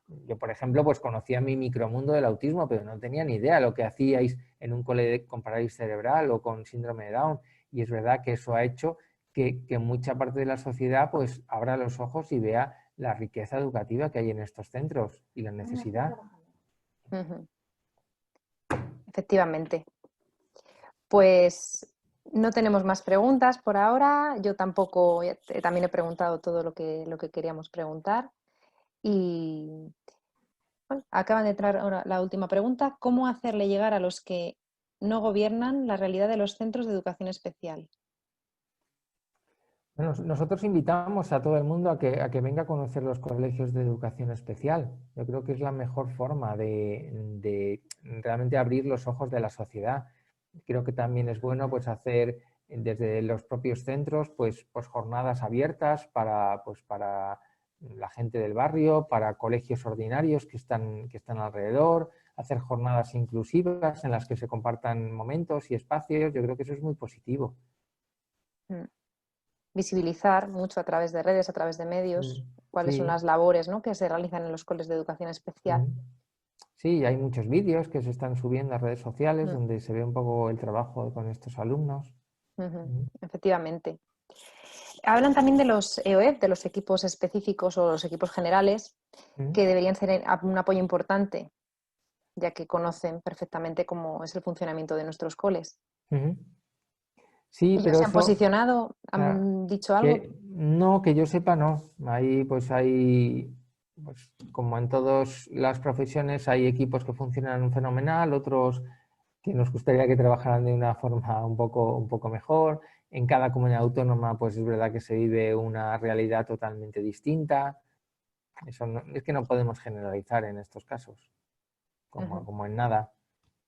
Yo, por ejemplo, pues conocía mi micromundo del autismo, pero no tenía ni idea lo que hacíais en un colegio con parálisis cerebral o con síndrome de Down. Y es verdad que eso ha hecho que mucha parte de la sociedad pues abra los ojos y vea la riqueza educativa que hay en estos centros y la necesidad. Efectivamente. Pues no tenemos más preguntas por ahora. Yo tampoco, también he preguntado todo lo que queríamos preguntar. Y bueno, acaba de entrar ahora la última pregunta. ¿Cómo hacerle llegar a los que no gobiernan la realidad de los centros de educación especial? Bueno, nosotros invitamos a todo el mundo a que venga a conocer los colegios de educación especial. Yo creo que es la mejor forma de realmente abrir los ojos de la sociedad. Creo que también es bueno pues hacer desde los propios centros pues jornadas abiertas para la gente del barrio, para colegios ordinarios que están alrededor, hacer jornadas inclusivas en las que se compartan momentos y espacios. Yo creo que eso es muy positivo. Visibilizar mucho a través de redes, a través de medios, cuáles son las labores, ¿no?, que se realizan en los colegios de educación especial. Sí, hay muchos vídeos que se están subiendo a redes sociales donde se ve un poco el trabajo con estos alumnos. Efectivamente. Hablan también de los EOF, de los equipos específicos o los equipos generales, que deberían ser un apoyo importante, ya que conocen perfectamente cómo es el funcionamiento de nuestros coles. Sí, ¿Ellos pero se han eso, posicionado? ¿Han dicho algo? No, que yo sepa, no. Hay, como en todas las profesiones, hay equipos que funcionan fenomenal, otros que nos gustaría que trabajaran de una forma un poco mejor. En cada comunidad autónoma, pues es verdad que se vive una realidad totalmente distinta. Eso es que no podemos generalizar en estos casos, como en nada.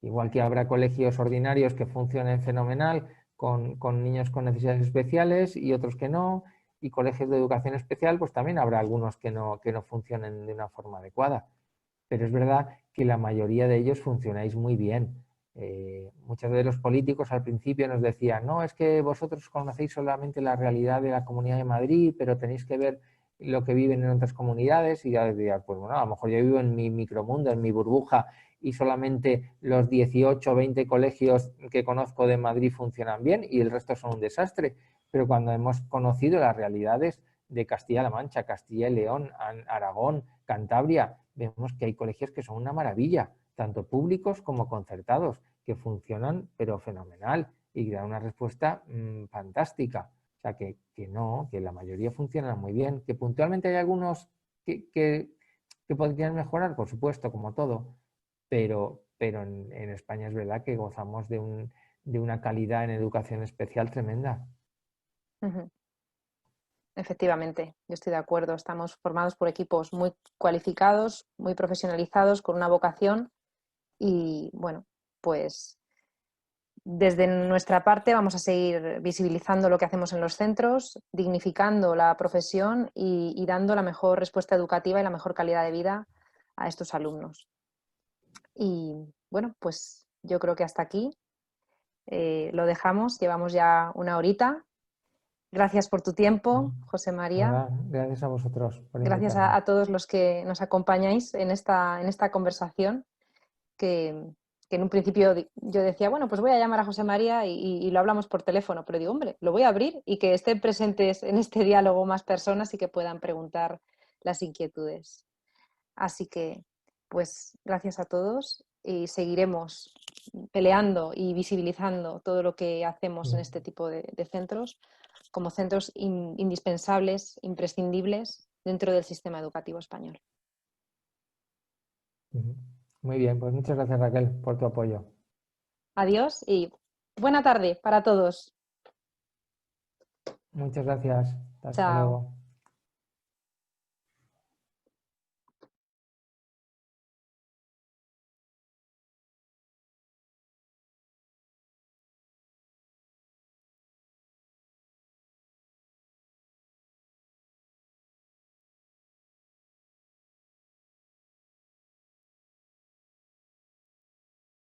Igual que habrá colegios ordinarios que funcionen fenomenal con niños con necesidades especiales y otros que no, y colegios de educación especial, pues también habrá algunos que no funcionen de una forma adecuada. Pero es verdad que la mayoría de ellos funcionáis muy bien. Muchos de los políticos al principio nos decían, no, es que vosotros conocéis solamente la realidad de la Comunidad de Madrid, pero tenéis que ver lo que viven en otras comunidades. Y ya decía, pues bueno, a lo mejor yo vivo en mi micromundo, en mi burbuja, y solamente los 18 o 20 colegios que conozco de Madrid funcionan bien y el resto son un desastre. Pero cuando hemos conocido las realidades de Castilla-La Mancha, Castilla y León, Aragón, Cantabria, vemos que hay colegios que son una maravilla, tanto públicos como concertados, que funcionan pero fenomenal. y dan una respuesta fantástica. O sea, que no, que la mayoría funcionan muy bien, que puntualmente hay algunos que podrían mejorar, por supuesto, como todo, pero en España es verdad que gozamos de una calidad en educación especial tremenda. Ujú. Efectivamente, yo estoy de acuerdo. Estamos formados por equipos muy cualificados, muy profesionalizados, con una vocación y, bueno, pues desde nuestra parte vamos a seguir visibilizando lo que hacemos en los centros, dignificando la profesión y dando la mejor respuesta educativa y la mejor calidad de vida a estos alumnos. Y, bueno, pues yo creo que hasta aquí lo dejamos. Llevamos ya una horita. Gracias por tu tiempo, José María. Nada, gracias a vosotros por Gracias invitarme. a todos los que nos acompañáis en esta conversación, que en un principio yo decía, bueno, pues voy a llamar a José María y lo hablamos por teléfono, pero digo, hombre, lo voy a abrir y que estén presentes en este diálogo más personas y que puedan preguntar las inquietudes. Así que, pues, gracias a todos y seguiremos peleando y visibilizando todo lo que hacemos en este tipo de centros como centros indispensables, imprescindibles dentro del sistema educativo español. Muy bien, pues muchas gracias, Raquel, por tu apoyo. Adiós y buena tarde para todos. Muchas gracias. Hasta Chao. luego.